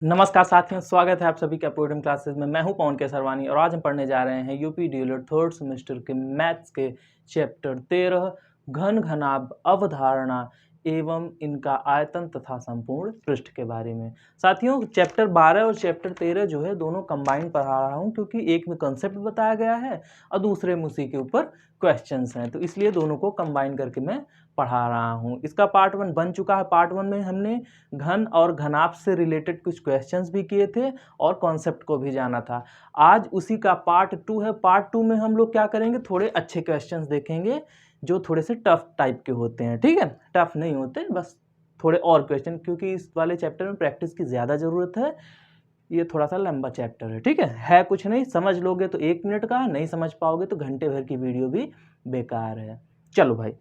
नमस्कार साथियों, स्वागत है आप सभी का पोडियम क्लासेस में। मैं हूं पवन केसरवानी और आज हम पढ़ने जा रहे हैं यूपी डीएलएड थर्ड सेमेस्टर के मैथ्स के चैप्टर 13 घन घनाभ अवधारणा एवं इनका आयतन तथा संपूर्ण पृष्ठ के बारे में। साथियों, चैप्टर 12 और चैप्टर 13 जो है दोनों कंबाइन पढ़ा रहा हूं क्योंकि एक में कंसेप्ट बताया गया है और दूसरे में उसी के ऊपर क्वेश्चंस हैं, तो इसलिए दोनों को कंबाइन करके मैं पढ़ा रहा हूं। इसका पार्ट 1 बन चुका है। पार्ट 1 में हमने घन और घनाभ से रिलेटेड कुछ क्वेश्चंस भी किए थे और कॉन्सेप्ट को भी जाना था। आज उसी का पार्ट 2 है। पार्ट 2 में हम लोग क्या करेंगे, थोड़े अच्छे क्वेश्चंस देखेंगे जो थोड़े से टफ टाइप के होते हैं। ठीक है, टफ नहीं होते, बस थोड़े और क्वेश्चन, क्योंकि इस वाले चैप्टर में प्रैक्टिस की ज़्यादा ज़रूरत है। ये थोड़ा सा लंबा चैप्टर है। ठीक है कुछ नहीं, समझ लोगे तो 1 मिनट का, नहीं समझ पाओगे तो घंटे भर की वीडियो भी बेकार है। चलो भाई,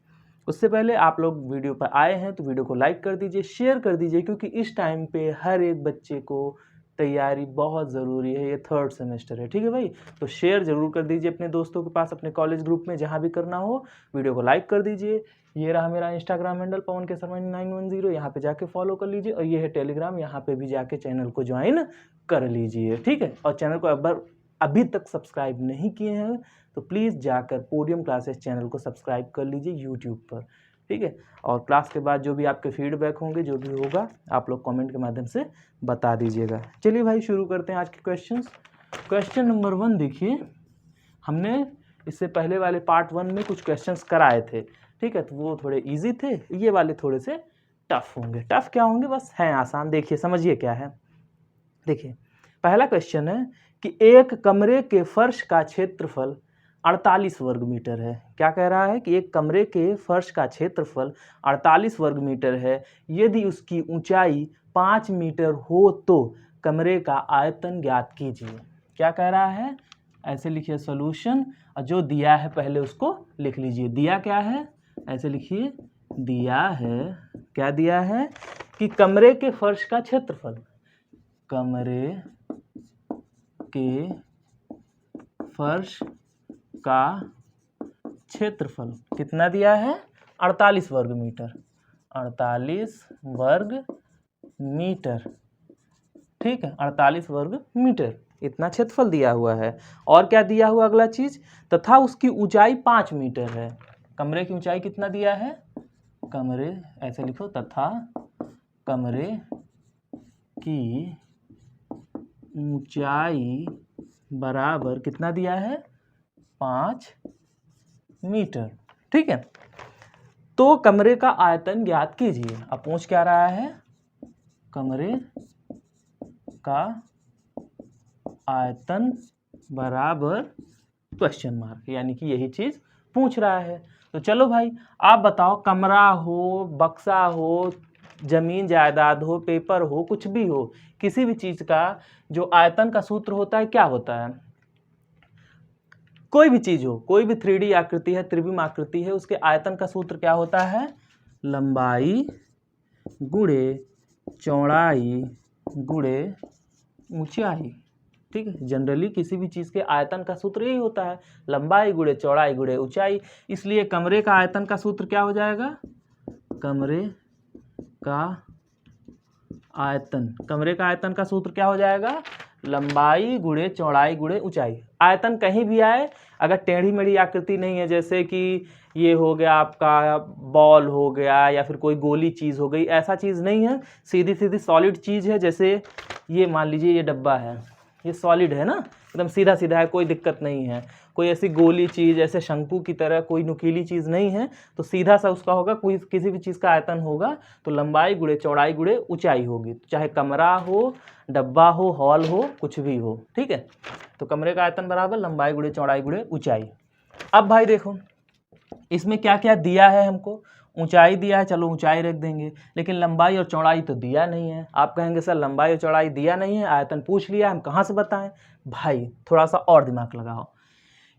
उससे पहले आप लोग वीडियो पर आए हैं तो वीडियो को लाइक कर दीजिए, शेयर कर दीजिए, क्योंकि इस टाइम पे हर एक बच्चे को तैयारी बहुत ज़रूरी है। ये थर्ड सेमेस्टर है। ठीक है भाई, तो शेयर ज़रूर कर दीजिए अपने दोस्तों के पास, अपने कॉलेज ग्रुप में, जहाँ भी करना हो। वीडियो को लाइक कर दीजिए। ये रहा मेरा इंस्टाग्राम हैंडल पवन केसरवानी 910, यहाँ पे जाके फॉलो कर लीजिए। और ये है टेलीग्राम, यहाँ पे भी जाके चैनल को ज्वाइन कर लीजिए। ठीक है, और चैनल को अभी तक सब्सक्राइब नहीं किए हैं तो प्लीज़ जाकर पोडियम क्लासेस चैनल को सब्सक्राइब कर लीजिए यूट्यूब पर। ठीक है, और क्लास के बाद जो भी आपके फीडबैक होंगे, जो भी होगा, आप लोग कमेंट के माध्यम से बता दीजिएगा। चलिए भाई, शुरू करते हैं आज के क्वेश्चंस। क्वेश्चन नंबर 1 देखिए, हमने इससे पहले वाले पार्ट 1 में कुछ क्वेश्चंस कराए थे। ठीक है, तो वो थोड़े इजी थे, ये वाले थोड़े से टफ होंगे। टफ क्या होंगे, बस हैं आसान। देखिए, समझिए क्या है। देखिए, पहला क्वेश्चन है कि एक कमरे के फर्श का क्षेत्रफल 48 वर्ग मीटर है। क्या कह रहा है कि एक कमरे के फर्श का क्षेत्रफल 48 वर्ग मीटर है। यदि उसकी ऊंचाई 5 मीटर हो तो कमरे का आयतन ज्ञात कीजिए। क्या कह रहा है, ऐसे लिखिए सॉल्यूशन, और जो दिया है पहले उसको लिख लीजिए। दिया क्या है, ऐसे लिखिए, दिया है, क्या दिया है कि कमरे के फर्श का क्षेत्रफल, कमरे के फर्श का क्षेत्रफल कितना दिया है, 48 वर्ग मीटर। 48 वर्ग मीटर। ठीक है, 48 वर्ग मीटर इतना क्षेत्रफल दिया हुआ है। और क्या दिया हुआ अगला चीज, तथा उसकी ऊंचाई 5 मीटर है। कमरे की ऊंचाई कितना दिया है, कमरे, ऐसे लिखो, तथा कमरे की ऊंचाई बराबर कितना दिया है, 5 मीटर। ठीक है, तो कमरे का आयतन ज्ञात कीजिए। अब पूछ क्या रहा है, कमरे का आयतन बराबर क्वेश्चन मार्क, यानी कि यही चीज पूछ रहा है। तो चलो भाई, आप बताओ, कमरा हो, बक्सा हो, जमीन जायदाद हो, पेपर हो, कुछ भी हो, किसी भी चीज का जो आयतन का सूत्र होता है, क्या होता है। कोई भी चीज हो, कोई भी 3D आकृति है, त्रिविम आकृति है, उसके आयतन का सूत्र क्या होता है, लंबाई गुणे चौड़ाई गुणे ऊंचाई। ठीक है, जनरली किसी भी चीज के आयतन का सूत्र यही होता है, लंबाई गुणे चौड़ाई गुणे ऊंचाई। इसलिए कमरे का आयतन का सूत्र क्या हो जाएगा, कमरे का आयतन, कमरे का आयतन का सूत्र क्या हो जाएगा, लंबाई गुणे चौड़ाई गुणे ऊंचाई। आयतन कहीं भी आए, अगर टेढ़ी मेढ़ी आकृति नहीं है, जैसे कि ये हो गया आपका बॉल हो गया, या फिर कोई गोली चीज हो गई, ऐसा चीज नहीं है, सीधी सीधी सॉलिड चीज है। जैसे ये मान लीजिए, ये डब्बा है, ये सॉलिड है ना, एकदम सीधा सीधा है, कोई दिक्कत नहीं है। कोई ऐसी गोली चीज, ऐसे शंकु की तरह कोई नुकीली चीज नहीं है, तो सीधा सा उसका होगा। कोई किसी भी चीज का आयतन होगा तो लंबाई गुणे चौड़ाई गुणे ऊंचाई होगी, चाहे कमरा हो, डब्बा हो, हॉल हो, कुछ भी हो। ठीक है, तो कमरे का आयतन बराबर लंबाई गुणे चौड़ाई गुणे ऊंचाई। अब भाई देखो, इसमें क्या क्या दिया है हमको, ऊंचाई दिया है, चलो ऊंचाई रख देंगे, लेकिन लंबाई और चौड़ाई तो दिया नहीं है। आप कहेंगे सर लंबाई और चौड़ाई दिया नहीं है, आयतन पूछ लिया, हम कहाँ से बताएं। भाई थोड़ा सा और दिमाग लगाओ,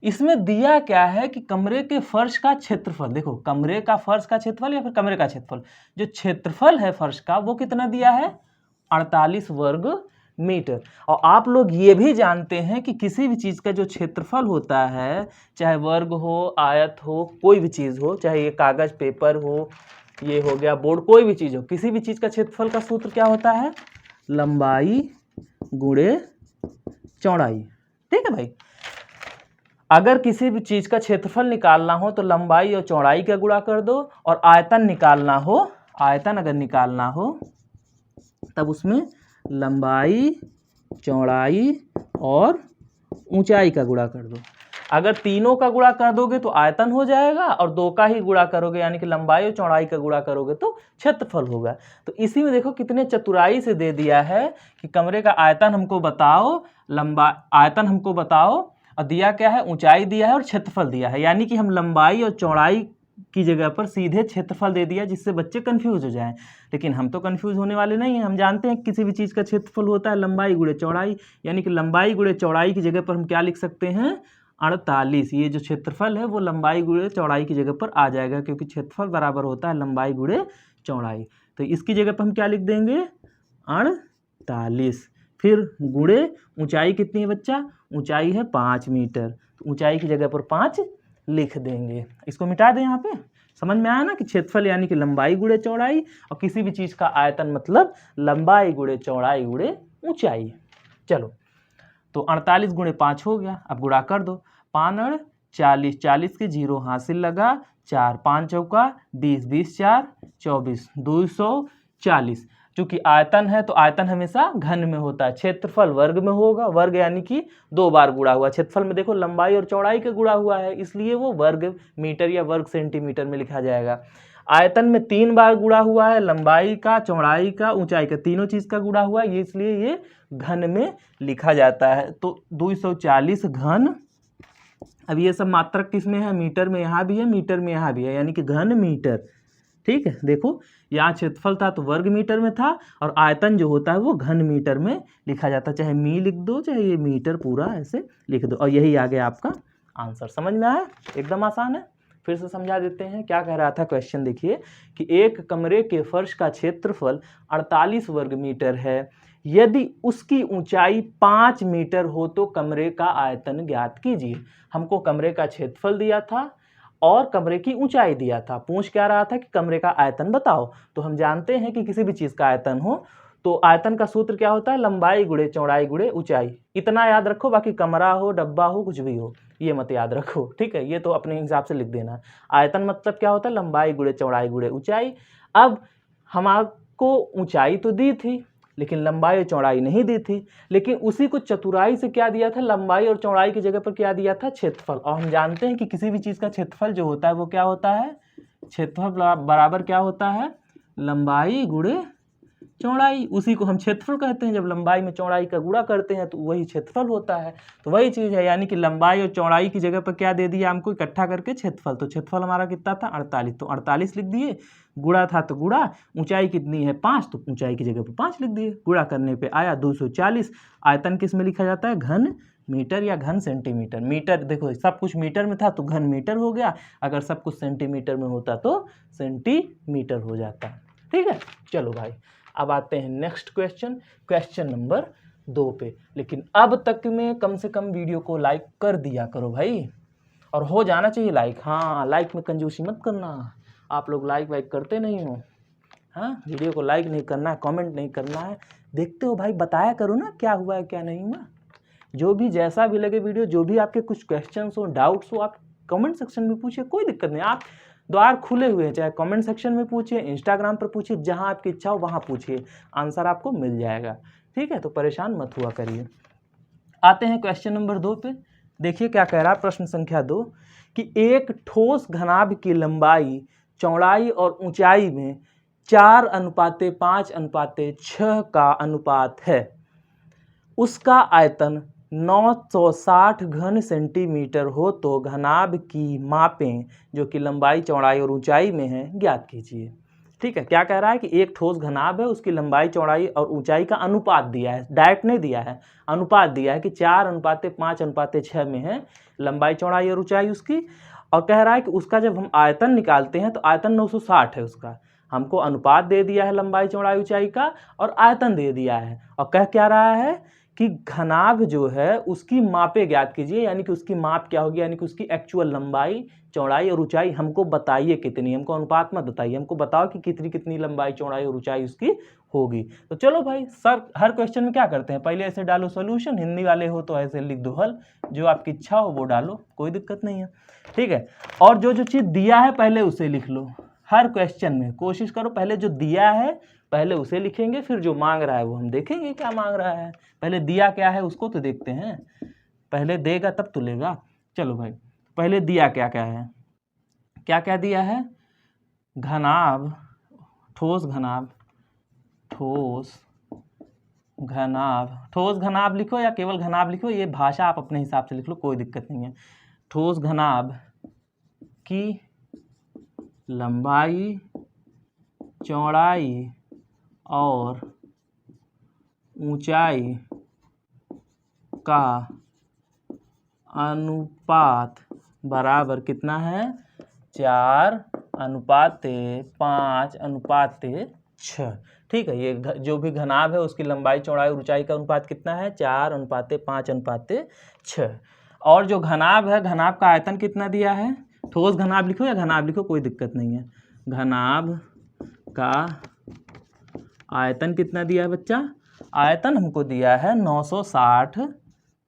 इसमें दिया क्या है कि कमरे के फर्श का क्षेत्रफल, देखो कमरे का फर्श का क्षेत्रफल या फिर कमरे का क्षेत्रफल, जो क्षेत्रफल है फर्श का वो कितना दिया है, 48 वर्ग मीटर। और आप लोग ये भी जानते हैं कि किसी भी चीज़ का जो क्षेत्रफल होता है, चाहे वर्ग हो, आयत हो, कोई भी चीज़ हो, चाहे ये कागज पेपर हो, ये हो गया बोर्ड, कोई भी चीज़ हो, किसी भी चीज़ का क्षेत्रफल का सूत्र क्या होता है, लंबाई गुणे चौड़ाई। ठीक है भाई, अगर किसी भी चीज का क्षेत्रफल निकालना हो तो लंबाई और चौड़ाई का गुणा कर दो, और आयतन निकालना हो, आयतन अगर निकालना हो तब उसमें लंबाई चौड़ाई और ऊंचाई का गुणा कर दो। अगर तीनों का गुणा कर दोगे तो आयतन हो जाएगा, और दो का ही गुणा करोगे यानी कि लंबाई और चौड़ाई का गुणा करोगे तो क्षेत्रफल होगा। तो इसी में देखो कितने चतुराई से दे दिया है कि कमरे का आयतन हमको बताओ, आयतन हमको बताओ, और दिया क्या है, ऊंचाई दिया है और क्षेत्रफल दिया है। यानी कि हम लंबाई और चौड़ाई की जगह पर सीधे क्षेत्रफल दे दिया, जिससे बच्चे कंफ्यूज हो जाएं। लेकिन हम तो कंफ्यूज होने वाले नहीं हैं, हम जानते हैं किसी भी चीज़ का क्षेत्रफल होता है लंबाई गुणे चौड़ाई, यानी कि लंबाई गुणे चौड़ाई की जगह पर हम क्या लिख सकते हैं, 48। ये जो क्षेत्रफल है वो लंबाई गुणे चौड़ाई की जगह पर आ जाएगा, क्योंकि क्षेत्रफल बराबर होता है लंबाई गुणे चौड़ाई। तो इसकी जगह पर हम क्या लिख देंगे, 48। फिर गुणे ऊंचाई कितनी है बच्चा, ऊंचाई है 5 मीटर, तो ऊंचाई की जगह पर 5 लिख देंगे। इसको मिटा दें यहाँ पे। समझ में आया ना कि क्षेत्रफल यानी कि लंबाई गुणे चौड़ाई, और किसी भी चीज़ का आयतन मतलब लंबाई गुणे चौड़ाई गुणे ऊंचाई। चलो, तो 48 गुणे 5 हो गया, अब गुणा कर दो। 5 40, 40 के 0 हासिल लगा, 4 5 चौका 20, 20 4 24, 240। चूंकि आयतन है तो आयतन हमेशा घन में होता है, क्षेत्रफल वर्ग में होगा, वर्ग यानी कि 2 बार गुणा हुआ। क्षेत्रफल में देखो लंबाई और चौड़ाई का गुणा हुआ है, इसलिए वो वर्ग मीटर या वर्ग सेंटीमीटर में लिखा जाएगा। आयतन में 3 बार गुणा हुआ है, लंबाई का, चौड़ाई का, ऊंचाई का, तीनों चीज का गुणा हुआ है, इसलिए ये घन में लिखा जाता है। तो 240 घन। अब ये सब मात्रक किस में है, मीटर में यहाँ भी है, मीटर में यहाँ भी है, यानी कि घन मीटर। ठीक है, देखो यहाँ क्षेत्रफल था तो वर्ग मीटर में था, और आयतन जो होता है वो घन मीटर में लिखा जाता है। चाहे मी लिख दो, चाहे ये मीटर पूरा ऐसे लिख दो, और यही आ गया आपका आंसर। समझ में आया, एकदम आसान है। फिर से समझा देते हैं क्या कह रहा था क्वेश्चन। देखिए कि एक कमरे के फर्श का क्षेत्रफल 48 वर्ग मीटर है, यदि उसकी ऊंचाई 5 मीटर हो तो कमरे का आयतन ज्ञात कीजिए। हमको कमरे का क्षेत्रफल दिया था और कमरे की ऊंचाई दिया था, पूछ क्या रहा था कि कमरे का आयतन बताओ। तो हम जानते हैं कि किसी भी चीज़ का आयतन हो तो आयतन का सूत्र क्या होता है, लंबाई गुणे चौड़ाई गुणे ऊंचाई। इतना याद रखो, बाकी कमरा हो, डब्बा हो, कुछ भी हो, ये मत याद रखो। ठीक है, ये तो अपने हिसाब से लिख देना। आयतन मतलब क्या होता है, लंबाई गुणे चौड़ाई गुणे ऊंचाई। अब हमारे ऊंचाई तो दी थी लेकिन लंबाई और चौड़ाई नहीं दी थी, लेकिन उसी को चतुराई से क्या दिया था, लंबाई और चौड़ाई की जगह पर क्या दिया था, क्षेत्रफल। और हम जानते हैं कि किसी भी चीज़ का क्षेत्रफल जो होता है वो क्या होता है, क्षेत्रफल बराबर क्या होता है, लंबाई गुणे चौड़ाई। उसी को हम क्षेत्रफल कहते हैं। जब लंबाई में चौड़ाई का गुणा करते हैं तो वही क्षेत्रफल होता है। तो वही चीज़ है, यानी कि लंबाई और चौड़ाई की जगह पर क्या दे दिया हमको, इकट्ठा करके क्षेत्रफल। तो क्षेत्रफल हमारा कितना था, 48, तो 48 लिख दिए। गुणा था तो गुणा, ऊंचाई कितनी है 5, तो ऊंचाई की जगह पर 5 लिख दिए। गुणा करने पे आया 240। आयतन किस में लिखा जाता है, घन मीटर या घन सेंटीमीटर। मीटर देखो सब कुछ मीटर में था तो घन मीटर हो गया, अगर सब कुछ सेंटीमीटर में होता तो सेंटीमीटर हो जाता। ठीक है, चलो भाई अब आते हैं नेक्स्ट क्वेश्चन, क्वेश्चन नंबर 2 पे। लेकिन अब तक में कम से कम वीडियो को लाइक कर दिया करो भाई, और हो जाना चाहिए लाइक। हाँ, लाइक में कंजूसी मत करना, आप लोग लाइक वाइक करते नहीं हो। हाँ, वीडियो को लाइक नहीं करना है, कमेंट नहीं करना है। देखते हो भाई, बताया करो ना क्या हुआ है क्या नहीं हुआ। जो भी जैसा भी लगे वीडियो, जो भी आपके कुछ क्वेश्चंस हो, डाउट्स हो, आप कमेंट सेक्शन में पूछिए, कोई दिक्कत नहीं। आप द्वार खुले हुए हैं, चाहे कमेंट सेक्शन में पूछिए, इंस्टाग्राम पर पूछिए, जहां आपकी इच्छा हो वहां पूछिए, आंसर आपको मिल जाएगा। ठीक है, तो परेशान मत हुआ करिए। आते हैं क्वेश्चन नंबर 2 पे। देखिए क्या कह रहा है प्रश्न संख्या 2, कि एक ठोस घनाभ की लंबाई, चौड़ाई और ऊंचाई में 4:5:6 का अनुपात है। उसका आयतन 960 घन सेंटीमीटर हो तो घनाभ की मापें जो कि लंबाई चौड़ाई और ऊंचाई में है ज्ञात कीजिए। ठीक है, क्या कह रहा है कि एक ठोस घनाभ है, उसकी लंबाई चौड़ाई और ऊंचाई का अनुपात दिया है, डायरेक्ट नहीं दिया है, अनुपात दिया है कि 4:5:6 में है लंबाई चौड़ाई और ऊंचाई उसकी। और कह रहा है कि उसका जब हम आयतन निकालते हैं तो आयतन 960 है उसका। हमको अनुपात दे दिया है लंबाई चौड़ाई ऊंचाई का और आयतन दे दिया है, और कह क्या रहा है कि घनाभ जो है उसकी मापे ज्ञात कीजिए, यानी कि उसकी माप क्या होगी, यानी कि उसकी एक्चुअल लंबाई, चौड़ाई और ऊंचाई हमको बताइए कितनी, हमको अनुपात मत बताइए, हमको बताओ कि कितनी कितनी लंबाई, चौड़ाई और ऊंचाई उसकी होगी। तो चलो भाई, सर हर क्वेश्चन में क्या करते हैं, पहले ऐसे डालो सॉल्यूशन, हिंदी वाले हो तो ऐसे लिख दो हल, जो आपकी इच्छा हो वो डालो, कोई दिक्कत नहीं है, ठीक है। और जो जो चीज़ दिया है पहले उसे लिख लो, हर क्वेश्चन में कोशिश करो पहले जो दिया है पहले उसे लिखेंगे, फिर जो मांग रहा है वो हम देखेंगे क्या मांग रहा है, पहले दिया क्या है उसको तो देखते हैं, पहले देगा तब तो लेगा। चलो भाई, पहले दिया क्या क्या है, क्या क्या दिया है, घनाभ, ठोस घनाभ, ठोस घनाभ, ठोस घनाभ लिखो या केवल घनाभ लिखो, ये भाषा आप अपने हिसाब से लिख लो, कोई दिक्कत नहीं है। ठोस घनाभ की लंबाई, चौड़ाई और ऊंचाई का अनुपात बराबर कितना है, 4:5:6। ठीक है, ये जो भी घनाभ है उसकी लंबाई, चौड़ाई और ऊंचाई का अनुपात कितना है, 4:5:6। और जो घनाभ है, घनाभ का आयतन कितना दिया है, ठोस घनाभ लिखो या घनाभ लिखो कोई दिक्कत नहीं है, घनाभ का आयतन कितना दिया है बच्चा, आयतन हमको दिया है 960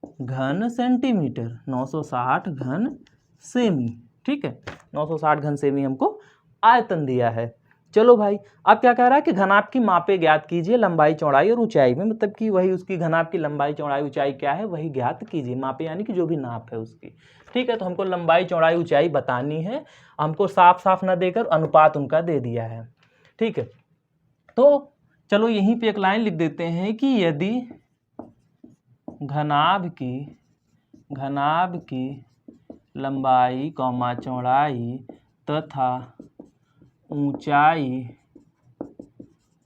घन सेंटीमीटर, 960 घन सेमी, ठीक है, 960 घन सेमी हमको आयतन दिया है। चलो भाई, अब क्या कह रहा है कि घनाभ की मापे ज्ञात कीजिए, लंबाई, चौड़ाई और ऊंचाई में, मतलब कि वही उसकी घनाभ की लंबाई, चौड़ाई, ऊंचाई क्या है वही ज्ञात कीजिए, मापे यानी कि जो भी नाप है उसकी, ठीक है। तो हमको लंबाई, चौड़ाई, ऊंचाई बतानी है, हमको साफ साफ ना देकर अनुपात उनका दे दिया है, ठीक है। तो चलो यहीं पे एक लाइन लिख देते हैं कि यदि घनाभ की लंबाई, चौड़ाई तथा ऊंचाई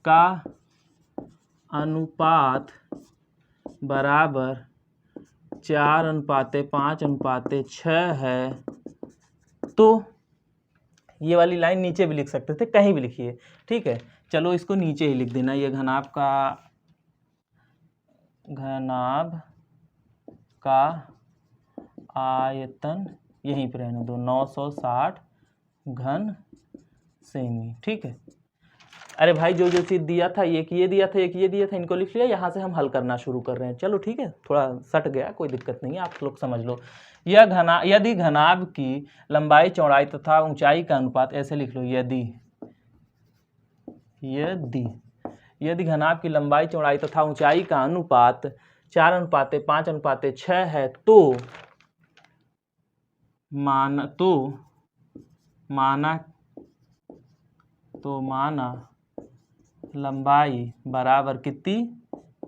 का अनुपात बराबर 4:5:6 है, तो ये वाली लाइन नीचे भी लिख सकते थे, कहीं भी लिखिए, ठीक है। चलो इसको नीचे ही लिख देना, ये घनाभ का आयतन यहीं पर रहने दो, 960 घन सेमी, ठीक है। अरे भाई, जो जो चीज़ दिया था, एक ये दिया था, एक ये दिया था, इनको लिख लिया, यहाँ से हम हल करना शुरू कर रहे हैं। चलो ठीक है, थोड़ा सट गया, कोई दिक्कत नहीं है, आप लोग समझ लो। यदि घनाभ की लंबाई, चौड़ाई तथा ऊंचाई का अनुपात, ऐसे लिख लो, यदि घनाभ की लंबाई, चौड़ाई तथा ऊंचाई का अनुपात 4:5:6 है, तो माना लंबाई बराबर कितनी,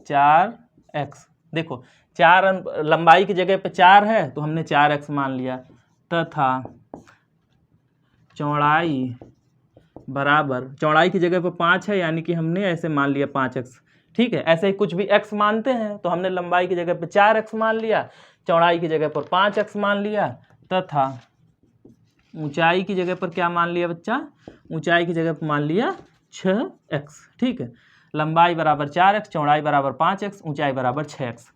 4x। देखो, लंबाई की जगह पे 4 है तो हमने 4x मान लिया, तथा चौड़ाई बराबर, चौड़ाई की जगह पे 5 है यानी कि हमने ऐसे मान लिया 5x, ठीक है। ऐसे ही कुछ भी x मानते हैं तो हमने लंबाई की जगह पे 4x मान लिया, चौड़ाई की जगह पर 5x मान लिया, तथा ऊंचाई की जगह पर क्या मान लिया बच्चा, ऊंचाई की जगह पर मान लिया 6x, ठीक है। लंबाई बराबर 4x, चौड़ाई बराबर 5x, ऊंचाई बराबर 6x।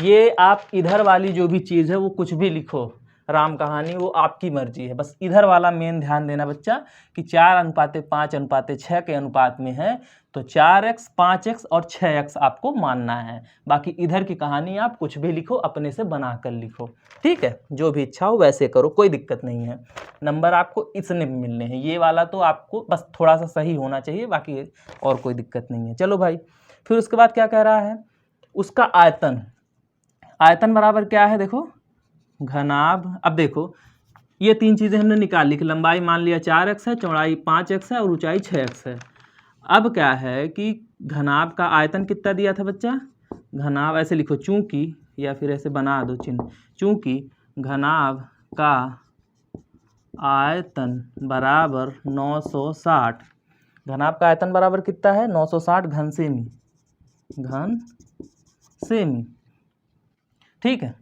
ये आप इधर वाली जो भी चीज़ है वो कुछ भी लिखो, राम कहानी, वो आपकी मर्जी है, बस इधर वाला मेन ध्यान देना बच्चा कि 4:5:6 के अनुपात में है, तो 4x, 5x और 6x आपको मानना है। बाकी इधर की कहानी आप कुछ भी लिखो, अपने से बना कर लिखो, ठीक है, जो भी इच्छा हो वैसे करो, कोई दिक्कत नहीं है। नंबर आपको इसने मिलने हैं, ये वाला तो आपको बस थोड़ा सा सही होना चाहिए, बाकी और कोई दिक्कत नहीं है। चलो भाई, फिर उसके बाद क्या कह रहा है, उसका आयतन बराबर क्या है, देखो घनाभ। अब देखो, ये 3 चीज़ें हमने निकाल ली कि लंबाई मान लिया 4x है, चौड़ाई 5x है और ऊंचाई 6x है। अब क्या है कि घनाभ का आयतन कितना दिया था बच्चा, घनाभ ऐसे लिखो, चूंकि, या फिर ऐसे बना दो चिन्ह, चूंकि घनाभ का आयतन बराबर 960, घनाभ का आयतन बराबर कितना है, 960 घन सेमी, ठीक है।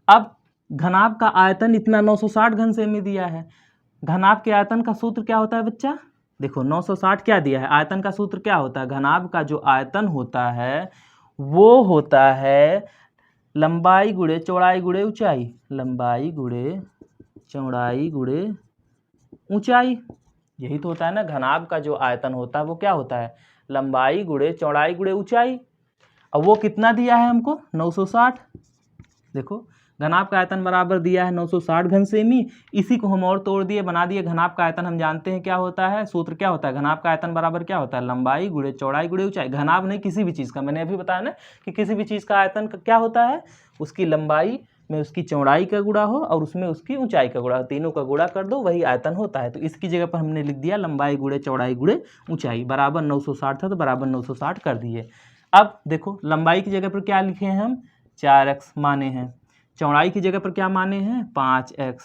अब घनाभ का आयतन इतना 960 घन सेमी दिया है, घनाभ के आयतन का सूत्र क्या होता है बच्चा, देखो 960 क्या दिया है, आयतन का सूत्र क्या होता है, घनाभ का जो आयतन होता है वो होता है लंबाई गुणे चौड़ाई गुणे ऊंचाई, लंबाई गुणे चौड़ाई गुणे ऊंचाई। यही तो होता है ना, घनाभ का जो आयतन होता है वो क्या होता है, लंबाई गुणे चौड़ाई गुणे ऊंचाई। अब वो कितना दिया है हमको, 960। देखो घनाभ का आयतन बराबर दिया है 960 घन सेमी। इसी को हम और तोड़ दिए, बना दिए घनाभ का आयतन। हम जानते हैं क्या होता है, सूत्र क्या होता है, घनाभ का आयतन बराबर क्या होता है, लंबाई गुणे चौड़ाई गुणे ऊंचाई। घनाभ नहीं किसी भी चीज़ का, मैंने अभी बताया ना कि किसी भी चीज़ का आयतन क्या होता है, उसकी लंबाई में उसकी चौड़ाई का गुणा हो और उसमें उसकी ऊंचाई का गुणा, तीनों का गुणा कर दो वही आयतन होता है। तो इसकी जगह पर हमने लिख दिया लंबाई गुणे चौड़ाई गुणे ऊंचाई बराबर 960 था तो बराबर 960 कर दिए। अब देखो लंबाई की जगह पर क्या लिखे हैं हम, 4x माने हैं, चौड़ाई की जगह पर क्या माने हैं 5x,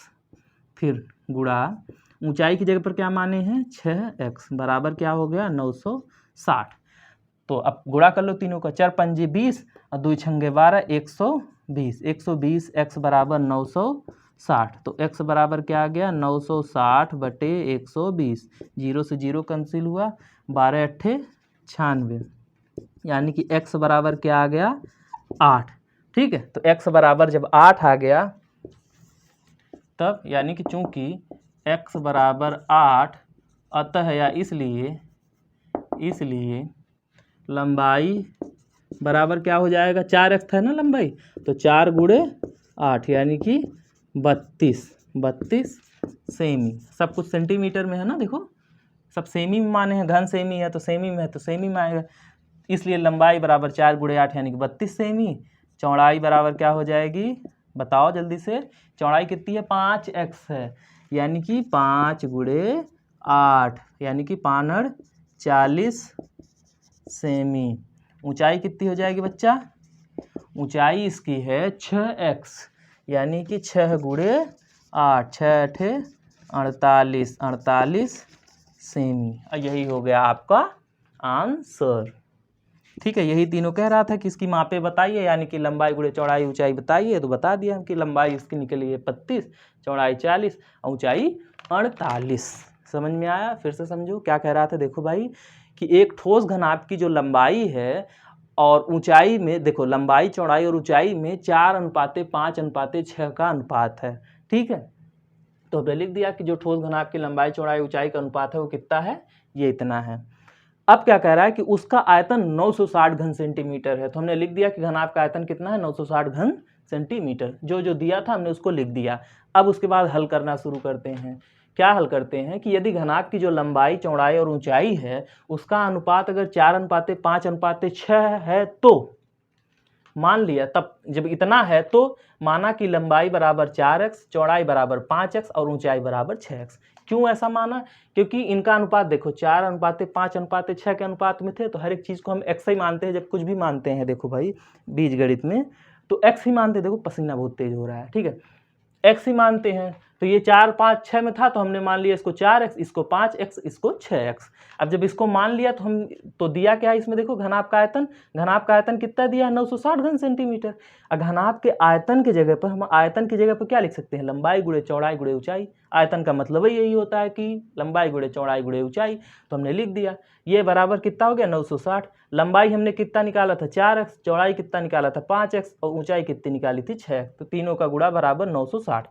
फिर गुणा ऊंचाई की जगह पर क्या माने हैं 6x बराबर क्या हो गया 960। तो अब गुणा कर लो तीनों का, 4 पंजे 20 और 2 छंगे 12, 120, 120 x बराबर 960। तो x बराबर क्या आ गया 960 बटे 120, 0 से 0 कैंसिल हुआ, 12 अट्ठे 96, यानी कि x बराबर क्या आ गया 8। ठीक है, तो x बराबर जब 8 आ गया तब, यानी कि चूंकि x बराबर 8 अतः या इसलिए लंबाई बराबर क्या हो जाएगा, 4x था ना लंबाई, तो 4 गुणे 8 यानी कि 32 सेमी। सब कुछ सेंटीमीटर में है ना, देखो सब सेमी में माने हैं, घन सेमी है तो सेमी में है तो सेमी में आएगा। इसलिए लंबाई बराबर 4 गुणे 8 यानी कि 32 सेमी। चौड़ाई बराबर क्या हो जाएगी, बताओ जल्दी से, चौड़ाई कितनी है 5x है, यानी कि 5 गुणे 8 यानी कि 5 40 सेमी। ऊंचाई कितनी हो जाएगी बच्चा, ऊंचाई इसकी है 6x यानी कि 6 गुणे 8, 6 अठे 48 सेमी। और यही हो गया आपका आंसर। ठीक है, यही तीनों कह रहा था कि इसकी मापे बताइए, यानी कि लंबाई गुणे चौड़ाई ऊंचाई बताइए। तो बता दिया हम कि लंबाई इसकी निकली है 32, चौड़ाई 40, ऊंचाई 48। समझ में आया, फिर से समझो क्या कह रहा था। देखो भाई कि एक ठोस घनाभ की जो लंबाई है और ऊंचाई में, देखो लंबाई चौड़ाई और ऊंचाई में 4:5:6 का अनुपात है। ठीक है, तो हमने लिख दिया कि जो ठोस घनाभ की लंबाई चौड़ाई ऊंचाई का अनुपात है वो कितना है, ये इतना है। अब क्या कह रहा है कि उसका आयतन 960 घन सेंटीमीटर है, तो हमने लिख दिया कि घनाभ का आयतन कितना है 960 घन सेंटीमीटर। जो जो दिया था हमने उसको लिख दिया। अब उसके बाद हल करना शुरू करते हैं। क्या हल करते हैं कि यदि घनाभ की जो लंबाई चौड़ाई और ऊंचाई है उसका अनुपात अगर 4:5:6 है, तो मान लिया, तब जब इतना है तो माना कि लंबाई बराबर 4x, चौड़ाई बराबर 5x और ऊंचाई बराबर 6x। क्यों ऐसा माना, क्योंकि इनका अनुपात देखो 4:5:6 के अनुपात में थे, तो हर एक चीज़ को हम x ही मानते हैं जब कुछ भी मानते हैं। देखो भाई बीजगणित में तो x ही मानते हैं। देखो पसीना बहुत तेज हो रहा है, ठीक है, x ही मानते हैं। तो ये 4, 5, 6 में था तो हमने मान लिया इसको 4x, इसको 5x, इसको 6x। अब जब इसको मान लिया तो हम तो दिया क्या है इसमें, देखो घनाभ का आयतन कितना दिया है 960 घन सेंटीमीटर। और घनाभ के आयतन की जगह पर हम आयतन की जगह पर क्या लिख सकते हैं, लंबाई गुणे चौड़ाई गुणे ऊंचाई। आयतन का मतलब यही होता है कि लंबाई गुणे चौड़ाई गुणे ऊंचाई। तो हमने लिख दिया ये बराबर कितना हो गया 960। लंबाई हमने कितना निकाला था 4x, चौड़ाई कितना निकाला था 5x और ऊंचाई कितनी निकाली थी 6। तो तीनों का गुणा बराबर 960।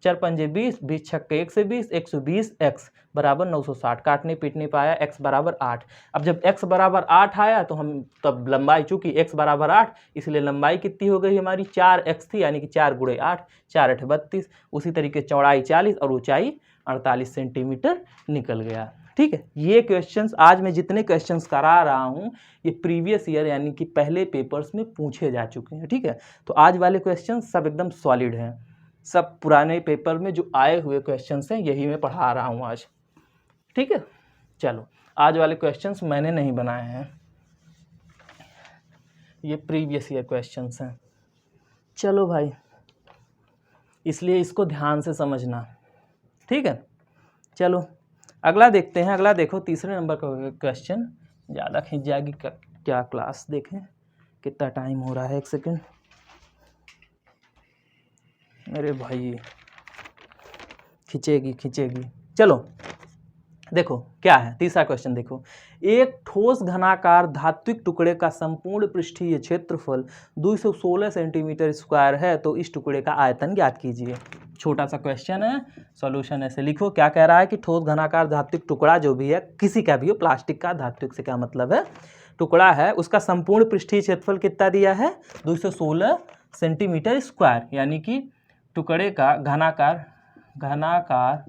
4 पंजे 20, 20 छक्के 120, 120x बराबर 960। काटने पीटने पर आया x बराबर 8। अब जब x बराबर 8 आया तो हम तब लंबाई, चूंकि x बराबर 8 इसलिए लंबाई कितनी हो गई हमारी 4x थी, यानी कि 4 गुणे 8, 4 8 32। उसी तरीके चौड़ाई 40 और ऊंचाई 48 सेंटीमीटर निकल गया। ठीक है, ये क्वेश्चंस आज मैं जितने क्वेश्चंस करा रहा हूँ ये प्रीवियस ईयर यानी कि पहले पेपर्स में पूछे जा चुके हैं। ठीक है, तो आज वाले क्वेश्चंस सब एकदम सॉलिड हैं, सब पुराने पेपर में जो आए हुए क्वेश्चंस हैं यही मैं पढ़ा रहा हूँ आज। ठीक है, चलो आज वाले क्वेश्चंस मैंने नहीं बनाए हैं, ये प्रीवियस ईयर क्वेश्चंस हैं। चलो भाई, इसलिए इसको ध्यान से समझना। ठीक है, चलो अगला देखते हैं। अगला देखो तीसरे नंबर का क्वेश्चन। ज़्यादा खींच जाएगी क्या क्लास, देखें कितना टाइम हो रहा है, 1 सेकेंड। अरे भाई खिंचेगी। चलो देखो क्या है तीसरा क्वेश्चन। देखो एक ठोस घनाकार धात्विक टुकड़े का संपूर्ण पृष्ठीय क्षेत्रफल 216 सेंटीमीटर स्क्वायर है, तो इस टुकड़े का आयतन ज्ञात कीजिए। छोटा सा क्वेश्चन है, सॉल्यूशन ऐसे लिखो। क्या कह रहा है कि ठोस घनाकार धात्विक टुकड़ा जो भी है, किसी का भी हो, प्लास्टिक का, धात्विक से क्या मतलब है, टुकड़ा है, उसका संपूर्ण पृष्ठीय क्षेत्रफल कितना दिया है, 216 सेंटीमीटर स्क्वायर, यानी कि टुकड़े का घनाकार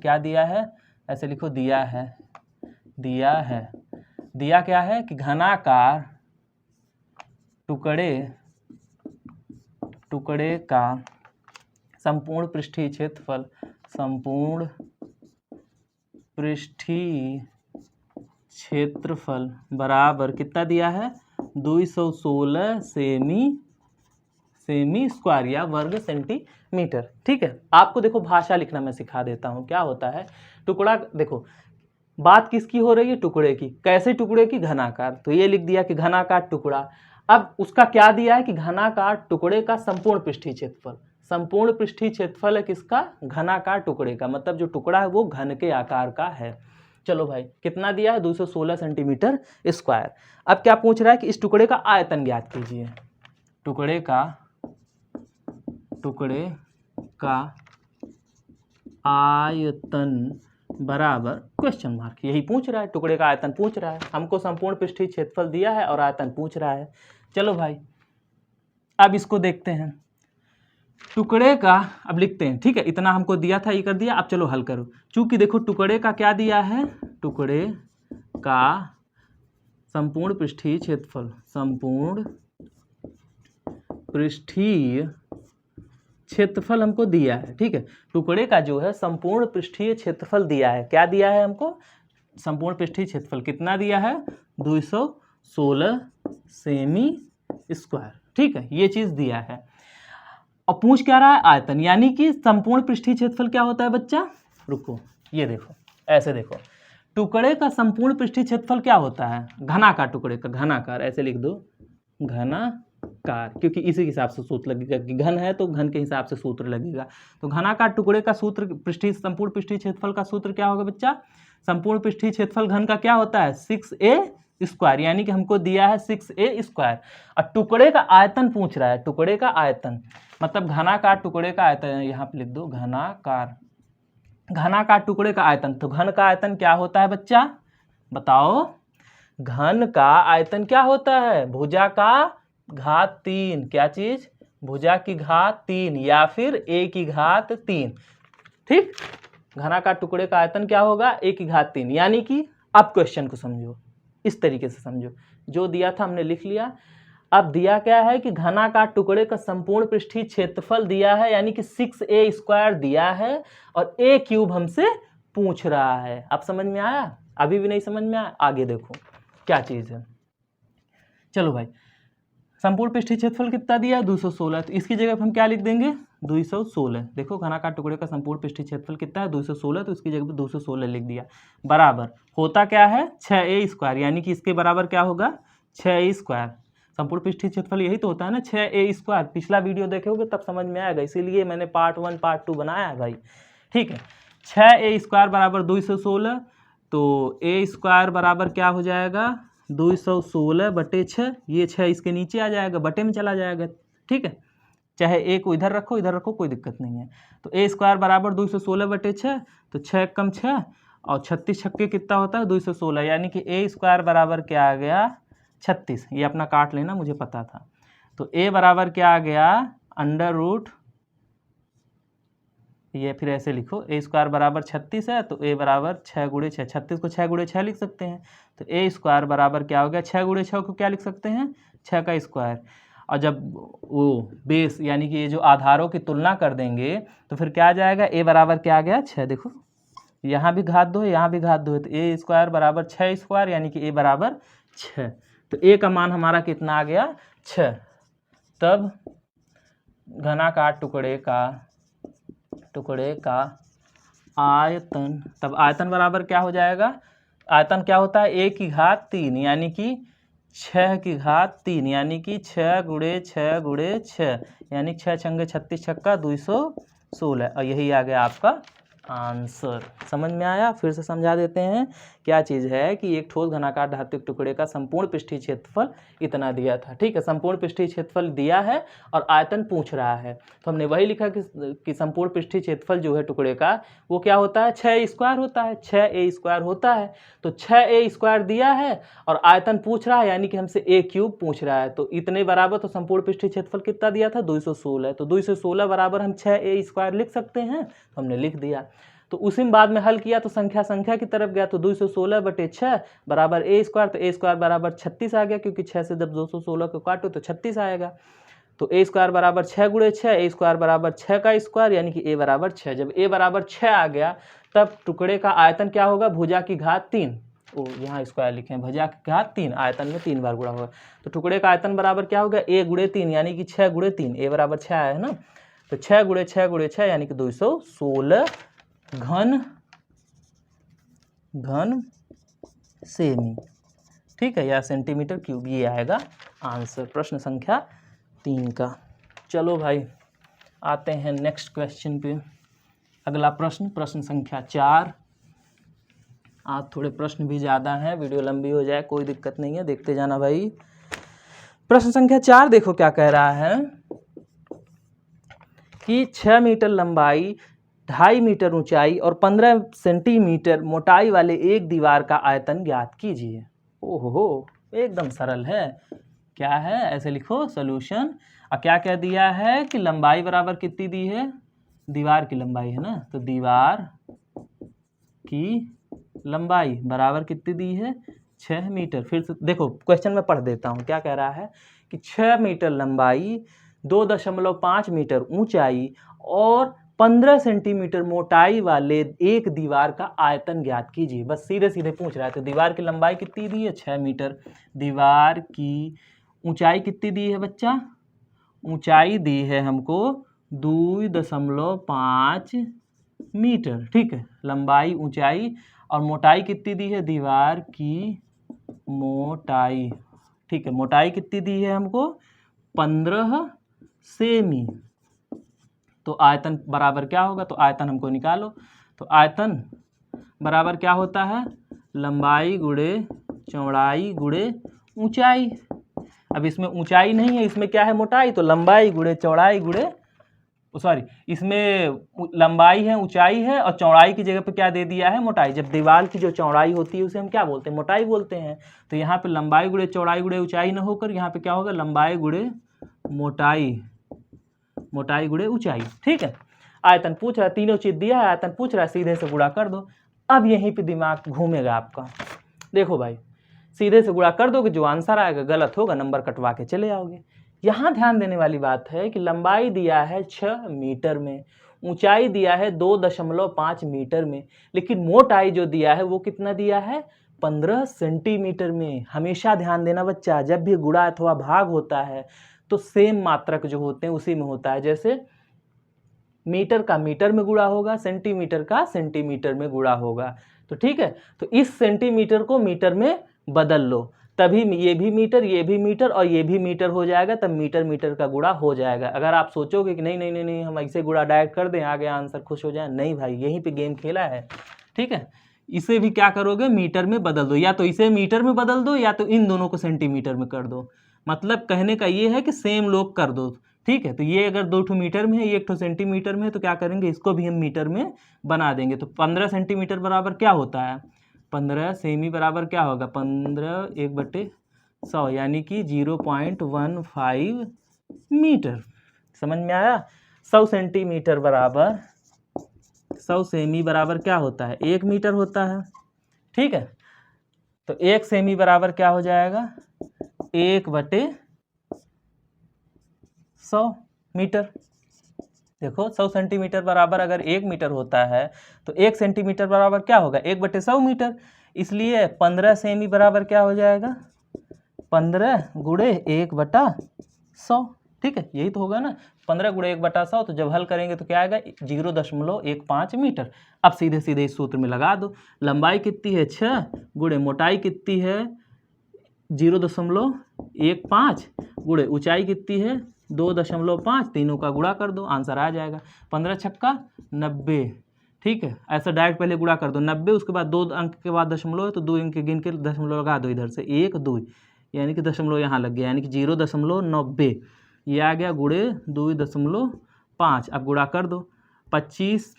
क्या दिया है, ऐसे लिखो, दिया क्या है कि घनाकार टुकड़े का संपूर्ण पृष्ठीय क्षेत्रफल बराबर कितना दिया है, 216 सेमी स्क्वायर या वर्ग सेंटीमीटर। ठीक है, आपको देखो भाषा लिखना मैं सिखा देता हूँ। क्या होता है, टुकड़ा, देखो बात किसकी हो रही है, टुकड़े की। कैसे टुकड़े की, घनाकार, तो ये लिख दिया कि घनाकार टुकड़ा। अब उसका क्या दिया है कि घनाकार टुकड़े का संपूर्ण पृष्ठीय क्षेत्रफल। संपूर्ण पृष्ठीय क्षेत्रफल है किसका, घनाकार टुकड़े का, मतलब जो टुकड़ा है वो घन के आकार का है। चलो भाई, कितना दिया है, 216 सेंटीमीटर स्क्वायर। अब क्या पूछ रहा है कि इस टुकड़े का आयतन ज्ञात कीजिए। टुकड़े का आयतन बराबर क्वेश्चन मार्क, यही पूछ रहा है, टुकड़े का आयतन पूछ रहा है हमको, संपूर्ण पृष्ठीय क्षेत्रफल दिया है और आयतन पूछ रहा है। चलो भाई, अब इसको देखते हैं। टुकड़े का, अब लिखते हैं, ठीक है, इतना हमको दिया था, ये कर दिया। अब चलो हल करो। चूंकि देखो टुकड़े का क्या दिया है, टुकड़े का संपूर्ण पृष्ठीय क्षेत्रफल हमको दिया है। ठीक है, टुकड़े का जो है संपूर्ण पृष्ठीय क्षेत्रफल दिया है। क्या दिया है हमको, संपूर्ण पृष्ठीय क्षेत्रफल कितना दिया है, 216 सेमी स्क्वायर। ठीक है, ये चीज दिया है। और पूछ क्या रहा है, आयतन, यानी कि संपूर्ण पृष्ठीय क्षेत्रफल क्या होता है बच्चा, रुको, ये देखो, ऐसे देखो, टुकड़े का संपूर्ण पृष्ठीय क्षेत्रफल क्या होता है, घनाकार टुकड़े का, घनाकार, ऐसे लिख दो, घनाकार, क्योंकि इसी के हिसाब से सूत्र लगेगा कि घन है तो घन के हिसाब से सूत्र लगेगा। तो घनाकार टुकड़े का सूत्र, संपूर्ण पृष्ठीय क्षेत्रफल का सूत्र क्या होगा बच्चा, संपूर्ण पृष्ठीय क्षेत्रफल घन का क्या होता है, 6a स्क्वायर, यानी कि हमको दिया है 6a स्क्वायर। और टुकड़े का आयतन पूछ रहा है, टुकड़े का आयतन मतलब घनाकार टुकड़े का आयतन, यहाँ पे लिख दो, घनाकार टुकड़े का आयतन। तो घन का आयतन क्या होता है बच्चा, बताओ, घन का आयतन क्या होता है, भुजा का घात 3, क्या चीज, भुजा की घात 3 या फिर a की घात 3। ठीक, घनाकार टुकड़े का आयतन क्या होगा, a की घात 3, यानी कि अब क्वेश्चन को समझो, इस तरीके से समझो, जो दिया था हमने लिख लिया। अब दिया क्या है कि घनाकार टुकड़े का संपूर्ण पृष्ठीय क्षेत्रफल दिया है, यानी कि 6a स्क्वायर दिया है, और a क्यूब हमसे पूछ रहा है। अब समझ में आया, अभी भी नहीं समझ में आया, आगे देखो क्या चीज है। चलो भाई, संपूर्ण पृष्ठीय क्षेत्रफल कितना दिया है, 216, तो इसकी जगह पर हम क्या लिख देंगे, 216। देखो घनाकार टुकड़े का संपूर्ण पृष्ठीय क्षेत्रफल कितना है, 216, तो इसकी जगह पर 216 लिख दिया। बराबर होता क्या है, 6a स्क्वायर, यानी कि इसके बराबर क्या होगा, 6a स्क्वायर। संपूर्ण पृष्ठीय क्षेत्रफल यही तो होता है ना, 6a स्क्वायर। पिछला वीडियो देखोगे तब समझ में आएगा, इसीलिए मैंने पार्ट 1 पार्ट 2 बनाया है भाई। ठीक है, 6a स्क्वायर बराबर 216, तो a स्क्वायर बराबर क्या हो जाएगा, 216/6, ये 6 इसके नीचे आ जाएगा, बटे में चला जाएगा। ठीक है, चाहे a को इधर रखो, कोई दिक्कत नहीं है। तो a स्क्वायर बराबर 216/6, तो 6 कम 6 और 36 छक्के कितना होता है, 216, यानी कि a स्क्वायर बराबर क्या आ गया, 36। ये अपना काट लेना, मुझे पता था। तो a बराबर क्या आ गया, अंडर रूट, ये फिर ऐसे लिखो, a स्क्वायर बराबर 36 है, तो a बराबर 6 गुणे 6, 36 को 6 गुणे 6 लिख सकते हैं। तो a स्क्वायर बराबर क्या हो गया, 6 गुणे 6 को क्या लिख सकते हैं, 6 का स्क्वायर। और जब वो बेस यानी कि ये जो आधारों की तुलना कर देंगे तो फिर क्या आ जाएगा, a बराबर क्या आ गया, 6। देखो यहाँ भी घात 2 है, यहाँ भी घात 2 है, तो a स्क्वायर बराबर 6 स्क्वायर, यानी कि a बराबर 6। तो a का मान हमारा कितना आ गया, 6। तब घनाकार टुकड़े का आयतन, तब आयतन बराबर क्या हो जाएगा, आयतन क्या होता है, a की घात 3, यानी कि 6 की घात 3, यानी कि 6 गुणे 6 गुणे 6, यानी 6 छंगे 36 छक्का 216, और यही आ गया आपका आंसर। समझ में आया? फिर से समझा देते हैं। क्या चीज़ है कि एक ठोस घनाकार धात्विक टुकड़े का संपूर्ण पृष्ठीय क्षेत्रफल इतना दिया था। ठीक है, संपूर्ण पृष्ठीय क्षेत्रफल दिया है और आयतन पूछ रहा है, तो हमने वही लिखा कि संपूर्ण पृष्ठीय क्षेत्रफल जो है टुकड़े का वो क्या होता है, 6a स्क्वायर होता है, 6a स्क्वायर होता है। तो 6a स्क्वायर दिया है और आयतन पूछ रहा है, यानी कि हमसे a क्यूब पूछ रहा है। तो इतने बराबर, तो संपूर्ण पृष्ठीय क्षेत्रफल कितना दिया था, 216। तो 216 बराबर हम 6a स्क्वायर लिख सकते हैं, तो हमने लिख दिया। तो उसी में बाद में हल किया तो संख्या की तरफ गया, तो 216/6 बराबर a स्क्वायर, तो a स्क्वायर बराबर 36 आ गया, क्योंकि 6 से जब 216 को काटो तो 36 आएगा। तो a स्क्वायर बराबर 6 × 6, a स्क्वायर बराबर 6 का स्क्वायर, यानी कि a बराबर 6। जब a बराबर 6 आ गया तब टुकड़े का आयतन क्या होगा, भुजा की घात 3। ओ यहाँ स्क्वायर लिखे हैं, भुजा की घात 3, आयतन में 3 बार गुणा होगा। तो टुकड़े का आयतन बराबर क्या होगा, a × 3, यानी कि 6 × 3, a बराबर 6 आया है ना। तो 6 × 6 × 6 यानी कि 216 घन सेमी। ठीक है, या सेंटीमीटर क्यूब, ये आएगा आंसर प्रश्न संख्या 3 का। चलो भाई आते हैं नेक्स्ट क्वेश्चन पे। अगला प्रश्न संख्या 4। आज थोड़े प्रश्न भी ज़्यादा हैं, वीडियो लंबी हो जाए कोई दिक्कत नहीं है, देखते जाना भाई। प्रश्न संख्या 4 देखो क्या कह रहा है कि 6 मीटर लंबाई, 2.5 मीटर ऊंचाई और 15 सेंटीमीटर मोटाई वाले एक दीवार का आयतन ज्ञात कीजिए। ओहो, एकदम सरल है। क्या है, ऐसे लिखो सॉल्यूशन। और क्या क्या दिया है कि लंबाई बराबर कितनी दी है, दीवार की लंबाई है ना, तो दीवार की लंबाई बराबर कितनी दी है, 6 मीटर। फिर से देखो क्वेश्चन में पढ़ देता हूँ, क्या कह रहा है कि 6 मीटर लंबाई, 2.5 मीटर ऊंचाई और 15 सेंटीमीटर मोटाई वाले एक दीवार का आयतन ज्ञात कीजिए। बस सीधे सीधे पूछ रहा है। तो दीवार की लंबाई कितनी दी है, 6 मीटर। दीवार की ऊंचाई कितनी दी है बच्चा, ऊंचाई दी है हमको 2.5 मीटर। ठीक है, लंबाई ऊंचाई, और मोटाई कितनी दी है, दीवार की मोटाई। ठीक है, मोटाई कितनी दी है हमको, 15 सेमी। तो आयतन बराबर क्या होगा, तो आयतन हमको निकालो। तो आयतन बराबर क्या होता है, लंबाई गुणे चौड़ाई गुणे ऊंचाई। अब इसमें ऊंचाई नहीं है, इसमें क्या है, मोटाई। तो लंबाई गुणे चौड़ाई गुणे, सॉरी, इसमें लंबाई है, ऊंचाई है, और चौड़ाई की जगह पे क्या दे दिया है, मोटाई। जब दीवार की जो चौड़ाई होती है उसे हम क्या बोलते हैं, मोटाई बोलते हैं। तो यहाँ पे लंबाई गुणे चौड़ाई गुणे ऊंचाई ना होकर यहाँ पे क्या होगा, लंबाई गुणे मोटाई, मोटाई गुणे ऊंचाई। ठीक है, आयतन पूछ रहा है, तीनों चीज दिया है, आयतन पूछ रहा है, सीधे से गुणा कर दो। अब यहीं पे दिमाग घूमेगा आपका। देखो भाई, सीधे से गुणा कर दोगे, जो आंसर आएगा गलत होगा, नंबर कटवा के चले आओगे। यहाँ ध्यान देने वाली बात है कि लंबाई दिया है 6 मीटर में, ऊंचाई दिया है 2.5 मीटर में, लेकिन मोटाई जो दिया है वो कितना दिया है, 15 सेंटीमीटर में। हमेशा ध्यान देना बच्चा, जब भी गुणा अथवा भाग होता है तो सेम मात्रक जो होते हैं उसी में होता है। जैसे मीटर का मीटर में गुणा होगा, सेंटीमीटर का सेंटीमीटर में गुणा होगा। तो ठीक है, तो इस सेंटीमीटर को मीटर में बदल लो, तभी ये भी मीटर और ये भी मीटर हो जाएगा, तब मीटर मीटर का गुणा हो जाएगा। अगर आप सोचोगे कि नहीं नहीं नहीं नहीं हम ऐसे गुणा डायरेक्ट कर दें, आगे आंसर खुश हो जाए, नहीं भाई, यहीं पे गेम खेला है। ठीक है, इसे भी क्या करोगे, मीटर में बदल दो, या तो इसे मीटर में बदल दो या तो इन दोनों को सेंटीमीटर में कर दो। मतलब कहने का ये है कि सेम लोग कर दो। ठीक है, तो ये अगर 2 मीटर में है, ये 1 सेंटीमीटर में है, तो क्या करेंगे, इसको भी हम मीटर में बना देंगे। तो 15 सेंटीमीटर बराबर क्या होता है, 15 सेमी बराबर क्या होगा, 15 1/100, यानी कि 0.15 मीटर। समझ में आया। 100 सेंटीमीटर बराबर 100 सेमी बराबर क्या होता है, 1 मीटर होता है। ठीक है, तो 1 सेमी बराबर क्या हो जाएगा, 1/100 मीटर। देखो 100 सेंटीमीटर बराबर अगर 1 मीटर होता है तो 1 सेंटीमीटर बराबर क्या होगा, 1/100 मीटर। इसलिए 15 सेमी बराबर क्या हो जाएगा, 15 गुणे 1/100। ठीक है, यही तो होगा ना, 15 गुणे 1/100। तो जब हल करेंगे तो क्या आएगा, 0.15 मीटर। अब सीधे सीधे इस सूत्र में लगा दो। लंबाई कितनी है, 6 गुणे मोटाई कितनी है, 0.15 गुणे ऊंचाई कितनी है, 2.5, तीनों का गुणा कर दो, आंसर आ जाएगा। 15 छक्का 90, ठीक है, ऐसा डायरेक्ट पहले गुणा कर दो 90, उसके बाद 2 अंक के बाद दशमलव है तो 2 अंक गिन के दशमलव लगा दो इधर से 1 2, यानी कि दशमलव यहाँ लग गया, यानी कि 0.90 ये आ गया गुणे 2.5। अब गुणा कर दो 25,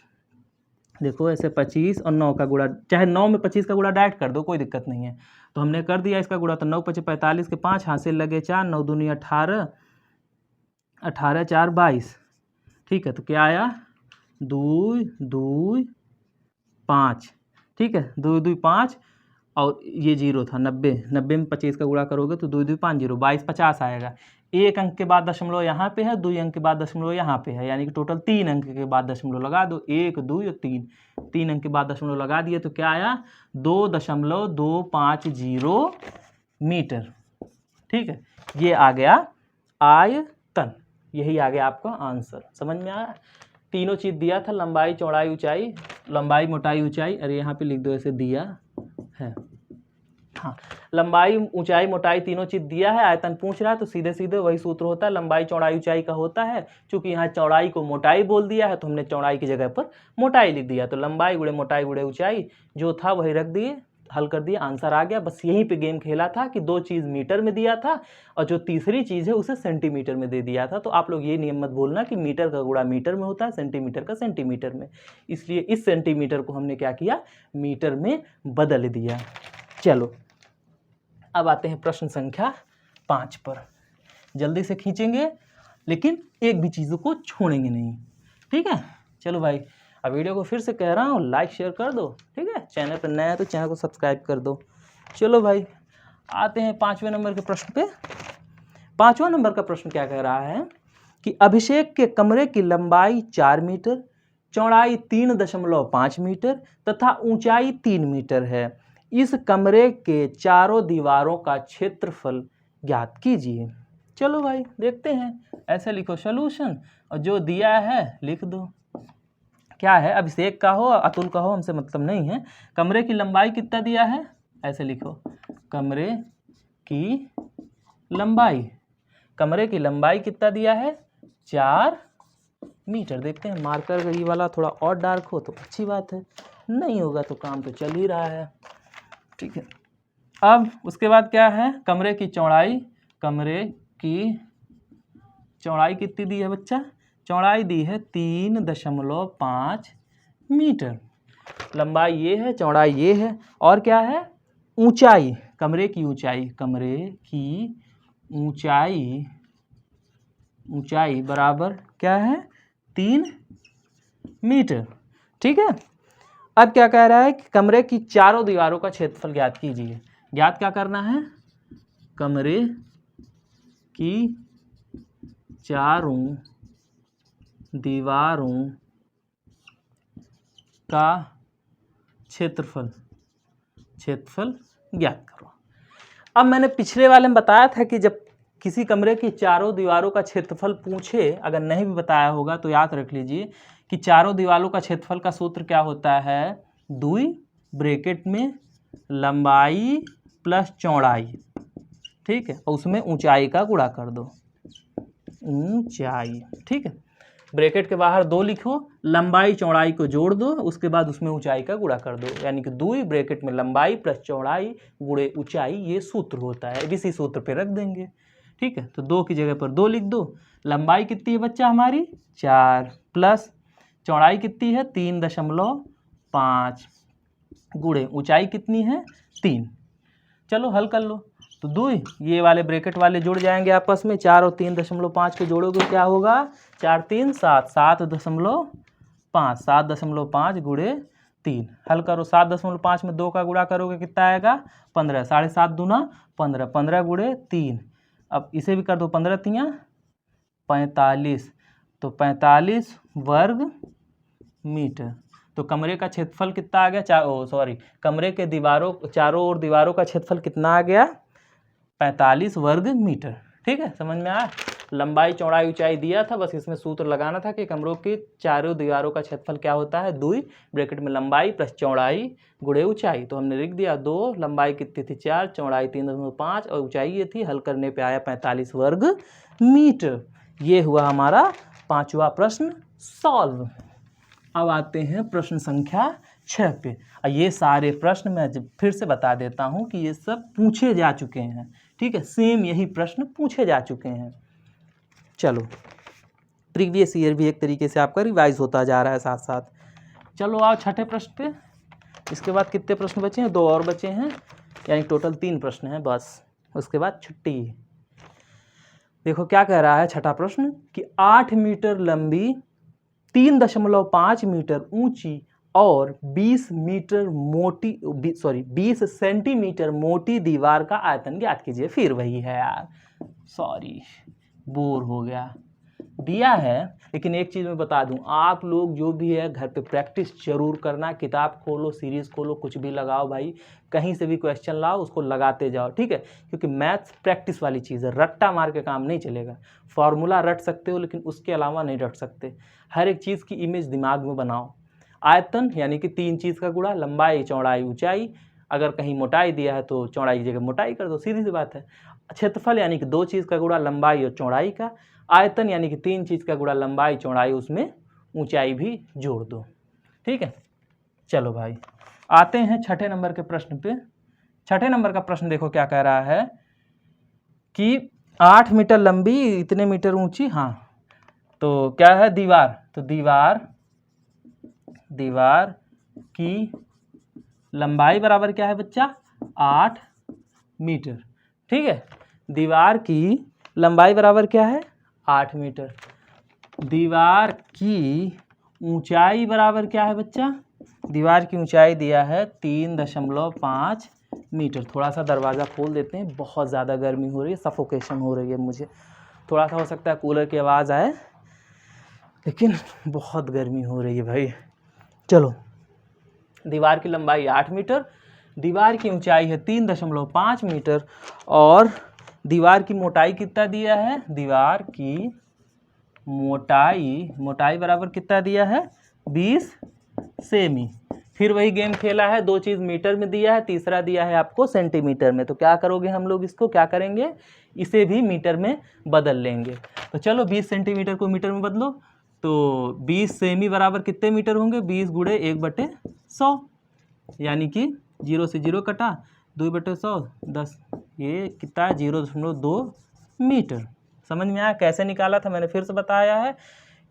देखो ऐसे 25 और 9 का गुणा, चाहे 9 में 25 का गुणा डायरेक्ट कर दो, कोई दिक्कत नहीं है। तो हमने कर दिया इसका गुणा, तो 9 × 5 = 45 के 5 हाथ से लगे 4, 9 दूनी 18, 18 4 22। ठीक है, तो क्या आया 2 2 5। ठीक है, 2 2 5 और ये 0 था 90, 90 में 25 का गुणा करोगे तो 2 2 5 0, 22 50 आएगा। 1 अंक के बाद दशमलव यहाँ पे है, 2 अंक के बाद दशमलव यहाँ पे है, यानी कि टोटल 3 अंक के बाद दशमलव लगा दो, 1 2 और 3, 3 अंक के बाद दशमलव लगा दिए तो क्या आया 2.250 मीटर। ठीक है, ये आ गया आयतन, यही आ गया आपका आंसर। समझ में आया? तीनों चीज़ दिया था, लंबाई चौड़ाई ऊंचाई, लंबाई मोटाई ऊंचाई, अरे यहाँ पे लिख दो ऐसे दिया है। हाँ, लंबाई ऊंचाई मोटाई तीनों चीज़ दिया है, आयतन पूछ रहा है तो सीधे सीधे वही सूत्र होता है, लंबाई चौड़ाई ऊंचाई का होता है। चूंकि यहाँ चौड़ाई को मोटाई बोल दिया है तो हमने चौड़ाई की जगह पर मोटाई लिख दिया, तो लंबाई गुणे मोटाई गुणे ऊंचाई जो था वही रख दिए, हल कर दिया, आंसर आ गया। बस यहीं पे गेम खेला था कि 2 चीज़ मीटर में दिया था और जो तीसरी चीज़ है उसे सेंटीमीटर में दे दिया था। तो आप लोग ये नियम मत भूलना कि मीटर का गुणा मीटर में होता है, सेंटीमीटर का सेंटीमीटर में, इसलिए इस सेंटीमीटर को हमने क्या किया, मीटर में बदल दिया। चलो अब आते हैं प्रश्न संख्या 5 पर, जल्दी से खींचेंगे लेकिन एक भी चीज़ों को छोड़ेंगे नहीं। ठीक है, चलो भाई, अब वीडियो को फिर से कह रहा हूँ लाइक शेयर कर दो। ठीक है, चैनल पर नया है तो चैनल को सब्सक्राइब कर दो। चलो भाई, आते हैं 5वें नंबर के प्रश्न पे। 5वां नंबर का प्रश्न क्या कह रहा है कि अभिषेक के कमरे की लंबाई 4 मीटर, चौड़ाई 3.5 मीटर तथा ऊंचाई 3 मीटर है। इस कमरे के चारों दीवारों का क्षेत्रफल ज्ञात कीजिए। चलो भाई देखते हैं, ऐसे लिखो सॉल्यूशन और जो दिया है लिख दो। क्या है, अभिषेक का हो अतुल का हो हमसे मतलब नहीं है। कमरे की लंबाई कितना दिया है, ऐसे लिखो कमरे की लंबाई, कमरे की लंबाई कितना दिया है 4 मीटर। देखते हैं मार्कर ये वाला थोड़ा और डार्क हो तो अच्छी बात है, नहीं होगा तो काम तो चल ही रहा है। ठीक है, अब उसके बाद क्या है, कमरे की चौड़ाई, कमरे की चौड़ाई कितनी दी है बच्चा, चौड़ाई दी है 3.5 मीटर, लंबाई ये है, चौड़ाई ये है, और क्या है ऊंचाई, कमरे की ऊंचाई, कमरे की ऊंचाई, ऊंचाई बराबर क्या है 3 मीटर। ठीक है, अब क्या कह रहा है कि कमरे की चारों दीवारों का क्षेत्रफल ज्ञात कीजिए। ज्ञात क्या करना है, कमरे की चारों दीवारों का क्षेत्रफल, क्षेत्रफल ज्ञात करो। अब मैंने पिछले वाले में बताया था कि जब किसी कमरे की चारों दीवारों का क्षेत्रफल पूछे, अगर नहीं भी बताया होगा तो याद रख लीजिए कि चारों दीवारों का क्षेत्रफल का सूत्र क्या होता है, 2 ब्रैकेट में लंबाई प्लस चौड़ाई। ठीक है, और उसमें ऊंचाई का गुणा कर दो, ऊंचाई। ठीक है, ब्रैकेट के बाहर 2 लिखो, लंबाई चौड़ाई को जोड़ दो, उसके बाद उसमें ऊंचाई का गुणा कर दो, यानी कि 2 ब्रैकेट में लंबाई प्लस चौड़ाई गुणे ऊंचाई, ये सूत्र होता है, इसी सूत्र पे रख देंगे। ठीक है, तो 2 की जगह पर 2 लिख दो, लंबाई कितनी है बच्चा हमारी 4 प्लस चौड़ाई कितनी है 3.5 गुणे ऊंचाई कितनी है 3। चलो हल कर लो, तो 2 ये वाले ब्रैकेट वाले जुड़ जाएंगे आपस में, 4 और 3.5 को जोड़ोगे क्या होगा 4 3 7, 7.5, 7.5 गुणे 3। हल करो, 7.5 में 2 का गुणा करोगे कितना आएगा 15, 7.5 दूना 15, 15 गुणे 3। अब इसे भी कर दो, 15 तियाँ 45, तो 45 वर्ग मीटर। तो कमरे का क्षेत्रफल कितना आ गया, कमरे के दीवारों, चारों ओर दीवारों का क्षेत्रफल कितना आ गया 45 वर्ग मीटर। ठीक है, समझ में आया। लंबाई चौड़ाई ऊंचाई दिया था, बस इसमें सूत्र लगाना था कि कमरों की चारों दीवारों का क्षेत्रफल क्या होता है 2 ब्रैकेट में लंबाई प्लस चौड़ाई गुणे ऊंचाई। तो हमने लिख दिया 2, लंबाई कितनी थी 4, चौड़ाई 3.5 और ऊंचाई ये थी, हल करने पे आया 45 वर्ग मीटर। ये हुआ हमारा 5वां प्रश्न सॉल्व। अब आते हैं प्रश्न संख्या 6 पे। ये सारे प्रश्न मैं फिर से बता देता हूँ कि ये सब पूछे जा चुके हैं, ठीक है, सेम यही प्रश्न पूछे जा चुके हैं। चलो, प्रीवियस ईयर भी एक तरीके से आपका रिवाइज होता जा रहा है साथ साथ। चलो आओ छठे प्रश्न पे। इसके बाद कितने प्रश्न बचे हैं? 2 और बचे हैं, यानी टोटल 3 प्रश्न हैं बस, उसके बाद छुट्टी। देखो क्या कह रहा है छठा प्रश्न कि 8 मीटर लंबी, 3.5 मीटर ऊंची और 20 सेंटीमीटर मोटी दीवार का आयतन ज्ञात कीजिए। फिर वही है यार, सॉरी बोर हो गया। दिया है, लेकिन एक चीज़ मैं बता दूं, आप लोग जो भी है घर पे प्रैक्टिस जरूर करना। किताब खोलो, सीरीज़ खोलो, कुछ भी लगाओ भाई, कहीं से भी क्वेश्चन लाओ, उसको लगाते जाओ, ठीक है, क्योंकि मैथ्स प्रैक्टिस वाली चीज़ है, रट्टा मार के काम नहीं चलेगा। फॉर्मूला रट सकते हो लेकिन उसके अलावा नहीं रट सकते। हर एक चीज़ की इमेज दिमाग में बनाओ। आयतन यानी कि 3 चीज़ का गुणा, लंबाई, चौड़ाई, ऊंचाई। अगर कहीं मोटाई दिया है तो चौड़ाई की जगह मोटाई कर दो, सीधी सी बात है। क्षेत्रफल यानी कि 2 चीज़ का गुणा, लंबाई और चौड़ाई का। आयतन यानी कि 3 चीज़ का गुणा, लंबाई, चौड़ाई, उसमें ऊंचाई भी जोड़ दो, ठीक है। चलो भाई, आते हैं छठे नंबर के प्रश्न पे। छठे नंबर का प्रश्न देखो क्या कह रहा है कि 8 मीटर लंबी, इतने मीटर ऊंची, हाँ, तो क्या है? दीवार। तो दीवार की लंबाई बराबर क्या है बच्चा? 8 मीटर, ठीक है। दीवार की लंबाई बराबर क्या है? 8 मीटर। दीवार की ऊंचाई बराबर क्या है बच्चा? दीवार की ऊंचाई दिया है 3.5 मीटर। थोड़ा सा दरवाज़ा खोल देते हैं, बहुत ज़्यादा गर्मी हो रही है, सफोकेशन हो रही है मुझे। थोड़ा सा हो सकता है कूलर की आवाज़ आए, लेकिन बहुत गर्मी हो रही है भाई। चलो, दीवार की लंबाई 8 मीटर, दीवार की ऊंचाई है 3.5 मीटर, और दीवार की मोटाई कितना दिया है? दीवार की मोटाई बराबर कितना दिया है? 20 सेमी। फिर वही गेम खेला है, 2 चीज़ मीटर में दिया है, तीसरा दिया है आपको सेंटीमीटर में। तो क्या करोगे हम लोग? इसको क्या करेंगे? इसे भी मीटर में बदल लेंगे। तो चलो 20 सेंटीमीटर को मीटर में बदलो, तो 20 सेमी बराबर कितने मीटर होंगे? 20 गुणे 1/100, यानी कि 0 से 0 कटा, 2/100 10, ये कितना है? 0.2 मीटर। समझ में आया कैसे निकाला था? मैंने फिर से बताया है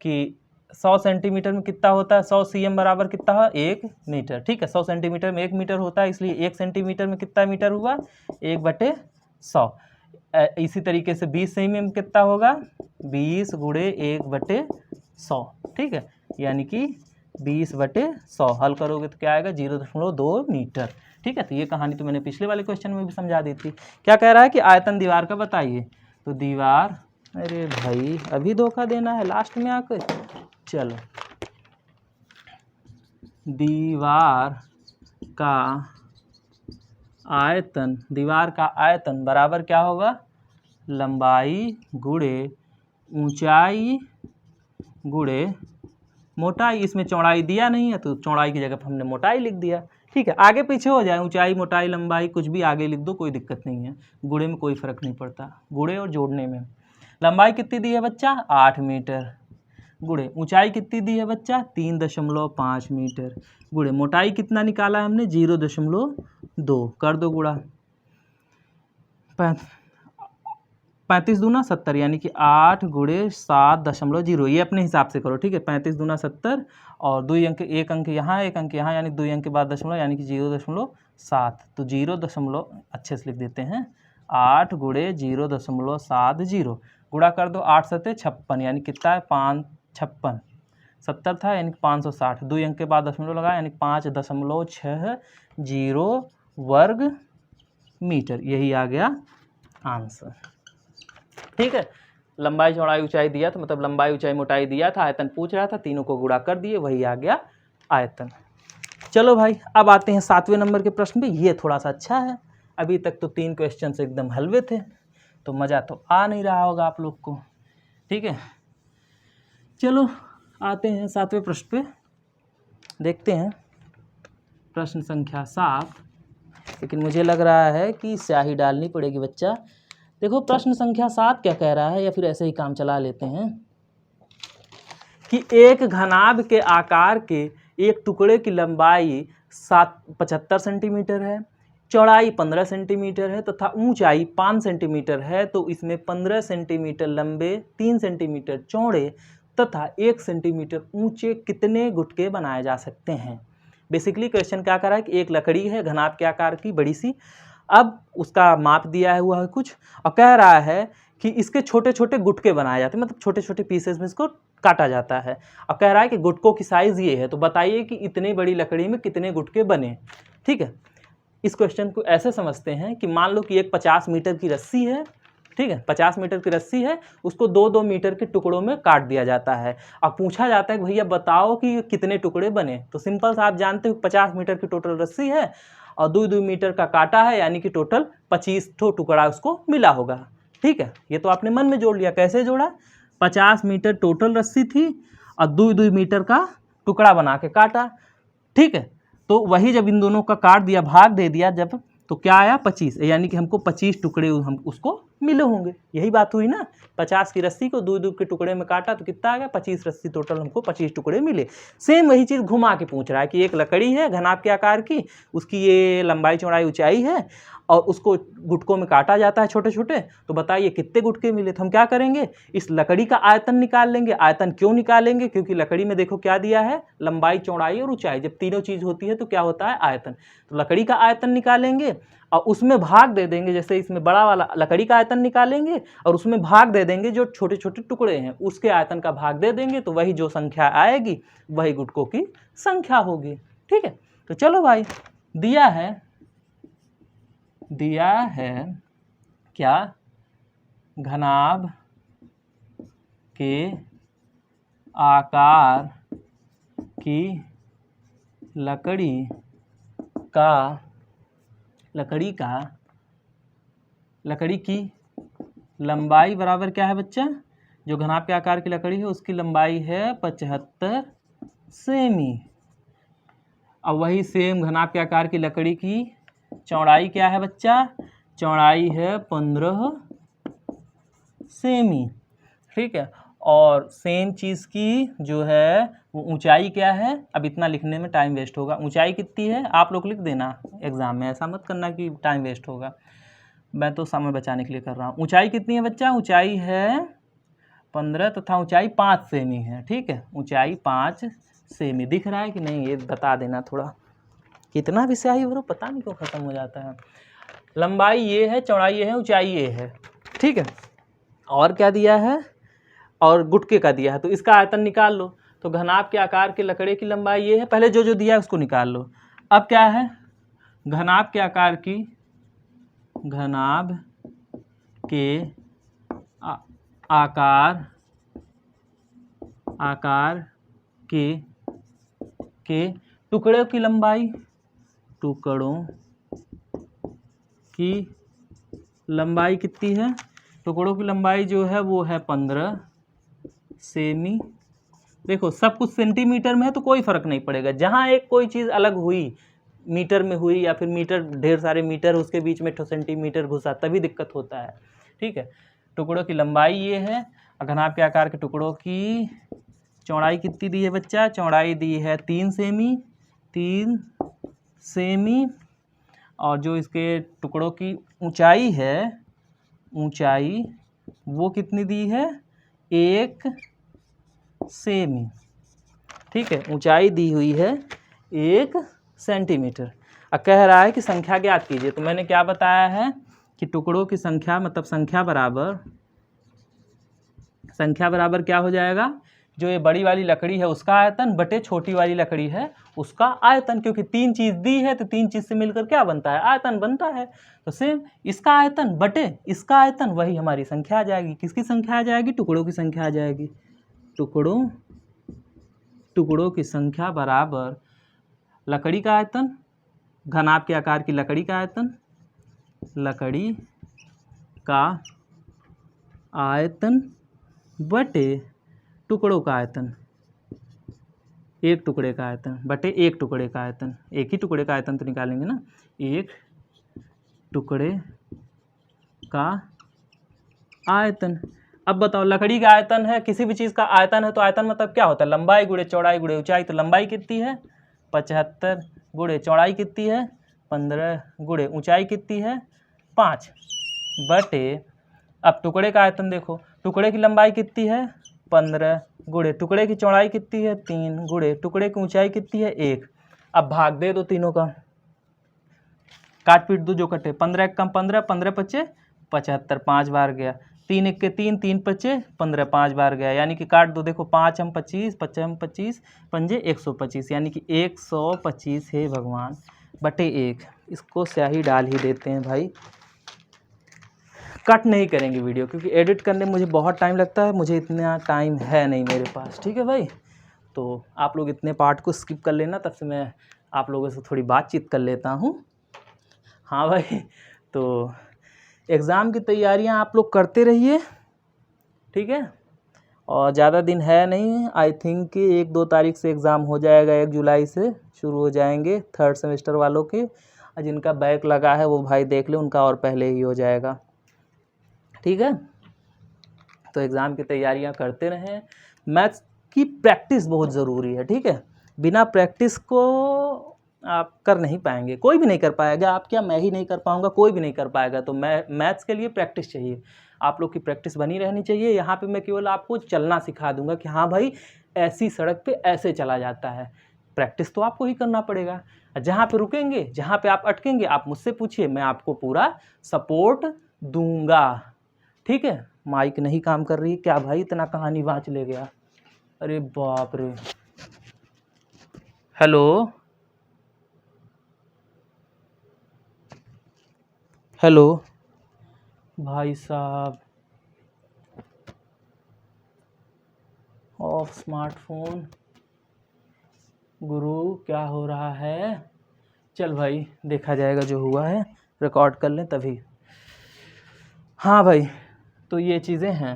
कि 100 सेंटीमीटर में कितना होता है? 100 cm बराबर कितना है? 1 मीटर, ठीक है। 100 सेंटीमीटर में 1 मीटर होता है, इसलिए 1 सेंटीमीटर में कितना मीटर हुआ? 1/100। इसी तरीके से 20 सेमी में कितना होगा? 20 गुणे 1/100, ठीक है, यानी कि 20/100। हल करोगे तो क्या आएगा? 0.2 मीटर, ठीक है। तो ये कहानी तो मैंने पिछले वाले क्वेश्चन में भी समझा दी थी। क्या कह रहा है कि आयतन दीवार का बताइए। तो दीवार, अरे भाई अभी धोखा देना है लास्ट में आकर। चलो, दीवार का आयतन बराबर क्या होगा? लंबाई गुणे ऊंचाई गुणे मोटाई। इसमें चौड़ाई दिया नहीं है तो चौड़ाई की जगह हमने मोटाई लिख दिया, ठीक है। आगे पीछे हो जाए, ऊंचाई, मोटाई, लंबाई कुछ भी आगे लिख दो, कोई दिक्कत नहीं है। गुणे में कोई फर्क नहीं पड़ता, गुणे और जोड़ने में। लंबाई कितनी दी है बच्चा? 8 मीटर। गुणे ऊंचाई कितनी दी है बच्चा? 3.5 मीटर। गुणे मोटाई कितना निकाला है हमने? 0.2। कर दो गुणा, 35 दूना 70, यानी कि 8 गुणे 7.0। ये अपने हिसाब से करो, ठीक है। 35 दूना 70, और 2 अंक, 1 अंक यहाँ, 1 अंक यहाँ, यानी 2 अंक के बाद दशमलव, यानी कि 0.7। तो 0. अच्छे से लिख देते हैं, 8 गुणे 0.70। गुणा कर दो, 8 सत्ते 56, यानी कितना है? 556। 70 था यानी कि 560। 2 अंक के बाद दशमलव लगा, यानी 5.60 वर्ग मीटर। यही आ गया आंसर, ठीक है। लंबाई, चौड़ाई, ऊंचाई दिया तो मतलब लंबाई, ऊंचाई, मोटाई दिया था, आयतन पूछ रहा था, तीनों को गुणा कर दिए, वही आ गया आयतन। चलो भाई, अब आते हैं 7वें नंबर के प्रश्न पे। ये थोड़ा सा अच्छा है, अभी तक तो 3 क्वेश्चन एकदम हलवे थे, तो मज़ा तो आ नहीं रहा होगा आप लोग को, ठीक है। चलो आते हैं 7वें प्रश्न पे, देखते हैं प्रश्न संख्या 7। लेकिन मुझे लग रहा है कि स्याही डालनी पड़ेगी बच्चा। देखो प्रश्न संख्या 7 क्या कह रहा है, या फिर ऐसे ही काम चला लेते हैं। कि एक घनाभ के आकार के एक टुकड़े की लंबाई 75 सेंटीमीटर है, चौड़ाई 15 सेंटीमीटर है तथा ऊंचाई 5 सेंटीमीटर है, तो इसमें 15 सेंटीमीटर लंबे, 3 सेंटीमीटर चौड़े तथा 1 सेंटीमीटर ऊंचे कितने गुटके बनाए जा सकते हैं। बेसिकली क्वेश्चन क्या कर रहा है कि एक लकड़ी है घनाभ के आकार की बड़ी सी, अब उसका माप दिया हुआ है कुछ और कह रहा है कि इसके छोटे छोटे गुटके बनाए जाते हैं, मतलब छोटे छोटे पीसेस में इसको काटा जाता है। अब कह रहा है कि गुटकों की साइज़ ये है, तो बताइए कि इतनी बड़ी लकड़ी में कितने गुटके बने। ठीक है, इस क्वेश्चन को ऐसे समझते हैं कि मान लो कि एक 50 मीटर की रस्सी है, ठीक है, 50 मीटर की रस्सी है, उसको 2-2 मीटर के टुकड़ों में काट दिया जाता है। अब पूछा जाता है कि भैया बताओ कि कितने टुकड़े बने। तो सिंपल सा आप जानते हो 50 मीटर की टोटल रस्सी है और 2-2 मीटर का काटा है, यानी कि टोटल 25 टुकड़ा उसको मिला होगा। ठीक है, ये तो आपने मन में जोड़ लिया। कैसे जोड़ा? 50 मीटर टोटल रस्सी थी और 2-2 मीटर का टुकड़ा बना के काटा। ठीक है, तो वही जब इन दोनों का काट दिया, भाग दे दिया जब, तो क्या आया 25, यानी कि हमको 25 टुकड़े हम उसको मिले होंगे। यही बात हुई ना, 50 की रस्सी को 2-2 के टुकड़े में काटा तो कितना आ गया 25 रस्सी, टोटल हमको 25 टुकड़े मिले। सेम वही चीज़ घुमा के पूछ रहा है कि एक लकड़ी है घनाभ के आकार की, उसकी ये लंबाई चौड़ाई ऊंचाई है और उसको गुटकों में काटा जाता है छोटे छोटे, तो बताइए कितने गुटके मिले। तो हम क्या करेंगे, इस लकड़ी का आयतन निकाल लेंगे। आयतन क्यों निकालेंगे? क्योंकि लकड़ी में देखो क्या दिया है, लंबाई चौड़ाई और ऊंचाई, जब तीनों चीज़ होती है तो क्या होता है, आयतन। तो लकड़ी का आयतन निकालेंगे और उसमें भाग दे देंगे, जैसे इसमें बड़ा वाला लकड़ी का आयतन निकालेंगे और उसमें भाग दे देंगे जो छोटे छोटे टुकड़े हैं उसके आयतन का भाग दे देंगे, तो वही जो संख्या आएगी वही गुटकों की संख्या होगी। ठीक है, तो चलो भाई, दिया है क्या, घनाभ के आकार की लकड़ी की लंबाई बराबर क्या है बच्चा, जो घनाभ के आकार की लकड़ी है उसकी लंबाई है 75 सेमी। अब वही सेम घनाभ के आकार की लकड़ी की चौड़ाई क्या है बच्चा, चौड़ाई है 15 सेमी। ठीक है, और सेम चीज़ की जो है वो ऊंचाई क्या है, अब इतना लिखने में टाइम वेस्ट होगा। ऊंचाई कितनी है आप लोग लिख देना एग्जाम में, ऐसा मत करना कि टाइम वेस्ट होगा, मैं तो समय बचाने के लिए कर रहा हूँ। ऊंचाई कितनी है बच्चा, ऊंचाई है 15 तथा ऊंचाई 5 सेमी है। ठीक है, ऊंचाई 5 सेमी। दिख रहा है कि नहीं, ये बता देना थोड़ा, कितना भी स्याही भरो पता नहीं क्यों ख़त्म हो जाता है। लंबाई ये है, चौड़ाई ये है, ऊंचाई ये है। ठीक है, और क्या दिया है, और गुटके का दिया है, तो इसका आयतन निकाल लो। तो घनाभ के आकार के लकड़ी की लंबाई ये है, पहले जो जो दिया है उसको निकाल लो। अब क्या है, घनाभ के आकार के टुकड़ों की लंबाई कितनी है, टुकड़ों की लंबाई जो है वो है 15 सेमी। देखो सब कुछ सेंटीमीटर में है तो कोई फर्क नहीं पड़ेगा, जहाँ एक कोई चीज़ अलग हुई, मीटर में हुई या फिर मीटर, ढेर सारे मीटर उसके बीच में सेंटीमीटर घुसा तभी दिक्कत होता है। ठीक है, टुकड़ों की लंबाई ये है, घनाभ के आकार के टुकड़ों की चौड़ाई कितनी दी है बच्चा, चौड़ाई दी है 3 सेमी, और जो इसके टुकड़ों की ऊंचाई है, ऊंचाई वो कितनी दी है, 1 सेमी। ठीक है, ऊंचाई दी हुई है 1 सेंटीमीटर। अब कह रहा है कि संख्या ज्ञात कीजिए, तो मैंने क्या बताया है कि टुकड़ों की संख्या, मतलब संख्या बराबर क्या हो जाएगा, जो ये बड़ी वाली लकड़ी है उसका आयतन बटे छोटी वाली लकड़ी है उसका आयतन, क्योंकि 3 चीज़ दी है तो 3 चीज़ से मिलकर क्या बनता है, आयतन बनता है। तो सेम इसका आयतन बटे इसका आयतन, वही हमारी संख्या आ जाएगी। किसकी संख्या आ जाएगी, टुकड़ों की संख्या आ जाएगी। टुकड़ों की संख्या बराबर लकड़ी का आयतन, घनाभ के आकार की लकड़ी का आयतन बटे टुकड़ों का आयतन, एक टुकड़े का आयतन बटे एक टुकड़े का आयतन। एक ही टुकड़े का आयतन तो निकालेंगे ना, एक टुकड़े का आयतन। अब बताओ, लकड़ी का आयतन है, किसी भी चीज़ का आयतन है तो आयतन मतलब क्या होता है, लंबाई गुणे चौड़ाई गुणे ऊंचाई। तो लंबाई कितनी है 75 गुणे चौड़ाई कितनी है 15 गुणे ऊंचाई कितनी है 5 बटे, अब टुकड़े का आयतन देखो, टुकड़े की लंबाई कितनी है 15 गुणे टुकड़े की चौड़ाई कितनी है 3 गुणे टुकड़े की ऊंचाई कितनी है 1। अब भाग दे दो तीनों का, काट पीट दो जो कटे, 15 एक कम 15, 15 पच्चे 75, 5 बार गया, 3 एक के 3, 3 पच्चे 15, 5 बार गया, यानी कि काट दो, देखो 5 हम 25, 25 हम 25, पंजे 125, यानी कि 125 है भगवान बटे 1। इसको स्याही डाल ही देते हैं भाई, कट नहीं करेंगे वीडियो क्योंकि एडिट करने में मुझे बहुत टाइम लगता है, मुझे इतना टाइम है नहीं मेरे पास, ठीक है भाई। तो आप लोग इतने पार्ट को स्किप कर लेना, तब से मैं आप लोगों से थोड़ी बातचीत कर लेता हूँ। हाँ भाई, तो एग्ज़ाम की तैयारियां आप लोग करते रहिए, ठीक है। और ज़्यादा दिन है नहीं, आई थिंक कि 1-2 तारीख से एग्ज़ाम हो जाएगा, 1 जुलाई से शुरू हो जाएंगे थर्ड सेमेस्टर वालों के। और जिनका बैक लगा है वो भाई देख ले, उनका और पहले ही हो जाएगा, ठीक है। तो एग्ज़ाम की तैयारियां करते रहें, मैथ्स की प्रैक्टिस बहुत ज़रूरी है, ठीक है। बिना प्रैक्टिस को आप कर नहीं पाएंगे, कोई भी नहीं कर पाएगा, आप क्या, मैं ही नहीं कर पाऊंगा, कोई भी नहीं कर पाएगा। तो मैथ्स के लिए प्रैक्टिस चाहिए, आप लोग की प्रैक्टिस बनी रहनी चाहिए। यहाँ पे मैं केवल आपको चलना सिखा दूंगा कि हाँ भाई ऐसी सड़क पे ऐसे चला जाता है, प्रैक्टिस तो आपको ही करना पड़ेगा। जहाँ पे रुकेंगे, जहाँ पे आप अटकेंगे, आप मुझसे पूछिए, मैं आपको पूरा सपोर्ट दूंगा, ठीक है। माइक नहीं काम कर रही क्या भाई, इतना कहानी वाँच ले गया, अरे बाप रे। हेलो हेलो भाई साहब, ऑफ स्मार्टफोन, गुरु क्या हो रहा है। चल भाई देखा जाएगा, जो हुआ है रिकॉर्ड कर लें तभी। हाँ भाई, तो ये चीज़ें हैं,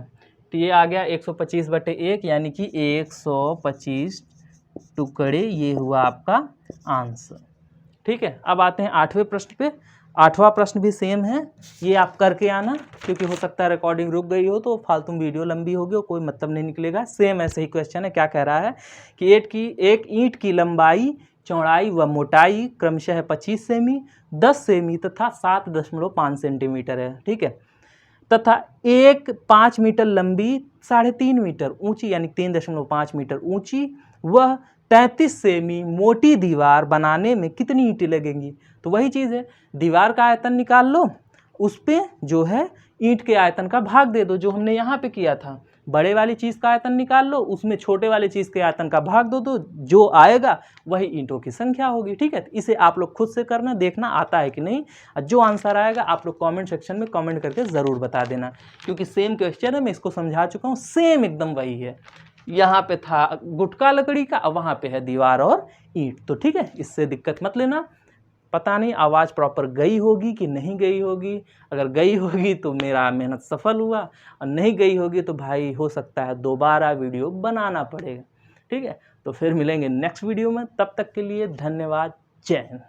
तो ये आ गया 125 बटे 1, यानी कि 125 टुकड़े, ये हुआ आपका आंसर, ठीक है। अब आते हैं 8वें प्रश्न पे। 8वां प्रश्न भी सेम है, ये आप करके आना, क्योंकि हो सकता है रिकॉर्डिंग रुक गई हो तो फालतू वीडियो लंबी होगी और कोई मतलब नहीं निकलेगा। सेम ऐसे ही क्वेश्चन है, क्या कह रहा है कि एक ईंट की लंबाई, चौड़ाई व मोटाई क्रमशः 25 सेमी, 10 सेमी तथा 7.5 सेंटीमीटर है, ठीक है। तथा एक 5 मीटर लंबी, 3.5 मीटर ऊंची, यानी 3.5 मीटर ऊंची, वह 33 सेमी मोटी दीवार बनाने में कितनी ईंटें लगेंगी। तो वही चीज़ है, दीवार का आयतन निकाल लो, उस पे जो है ईंट के आयतन का भाग दे दो, जो हमने यहाँ पे किया था। बड़े वाली चीज़ का आयतन निकाल लो, उसमें छोटे वाली चीज़ के आयतन का भाग दो, जो आएगा वही ईंटों की संख्या होगी, ठीक है। तो इसे आप लोग खुद से करना, देखना आता है कि नहीं। जो आंसर आएगा आप लोग कमेंट सेक्शन में कमेंट करके ज़रूर बता देना, क्योंकि सेम क्वेश्चन है, मैं इसको समझा चुका हूँ, सेम एकदम वही है। यहाँ पे था गुटका लकड़ी का, अब वहाँ पे है दीवार और ईंट, तो ठीक है, इससे दिक्कत मत लेना। पता नहीं आवाज़ प्रॉपर गई होगी कि नहीं गई होगी, अगर गई होगी तो मेरा मेहनत सफल हुआ, और नहीं गई होगी तो भाई हो सकता है दोबारा वीडियो बनाना पड़ेगा, ठीक है। तो फिर मिलेंगे नेक्स्ट वीडियो में, तब तक के लिए धन्यवाद, जय हिंद।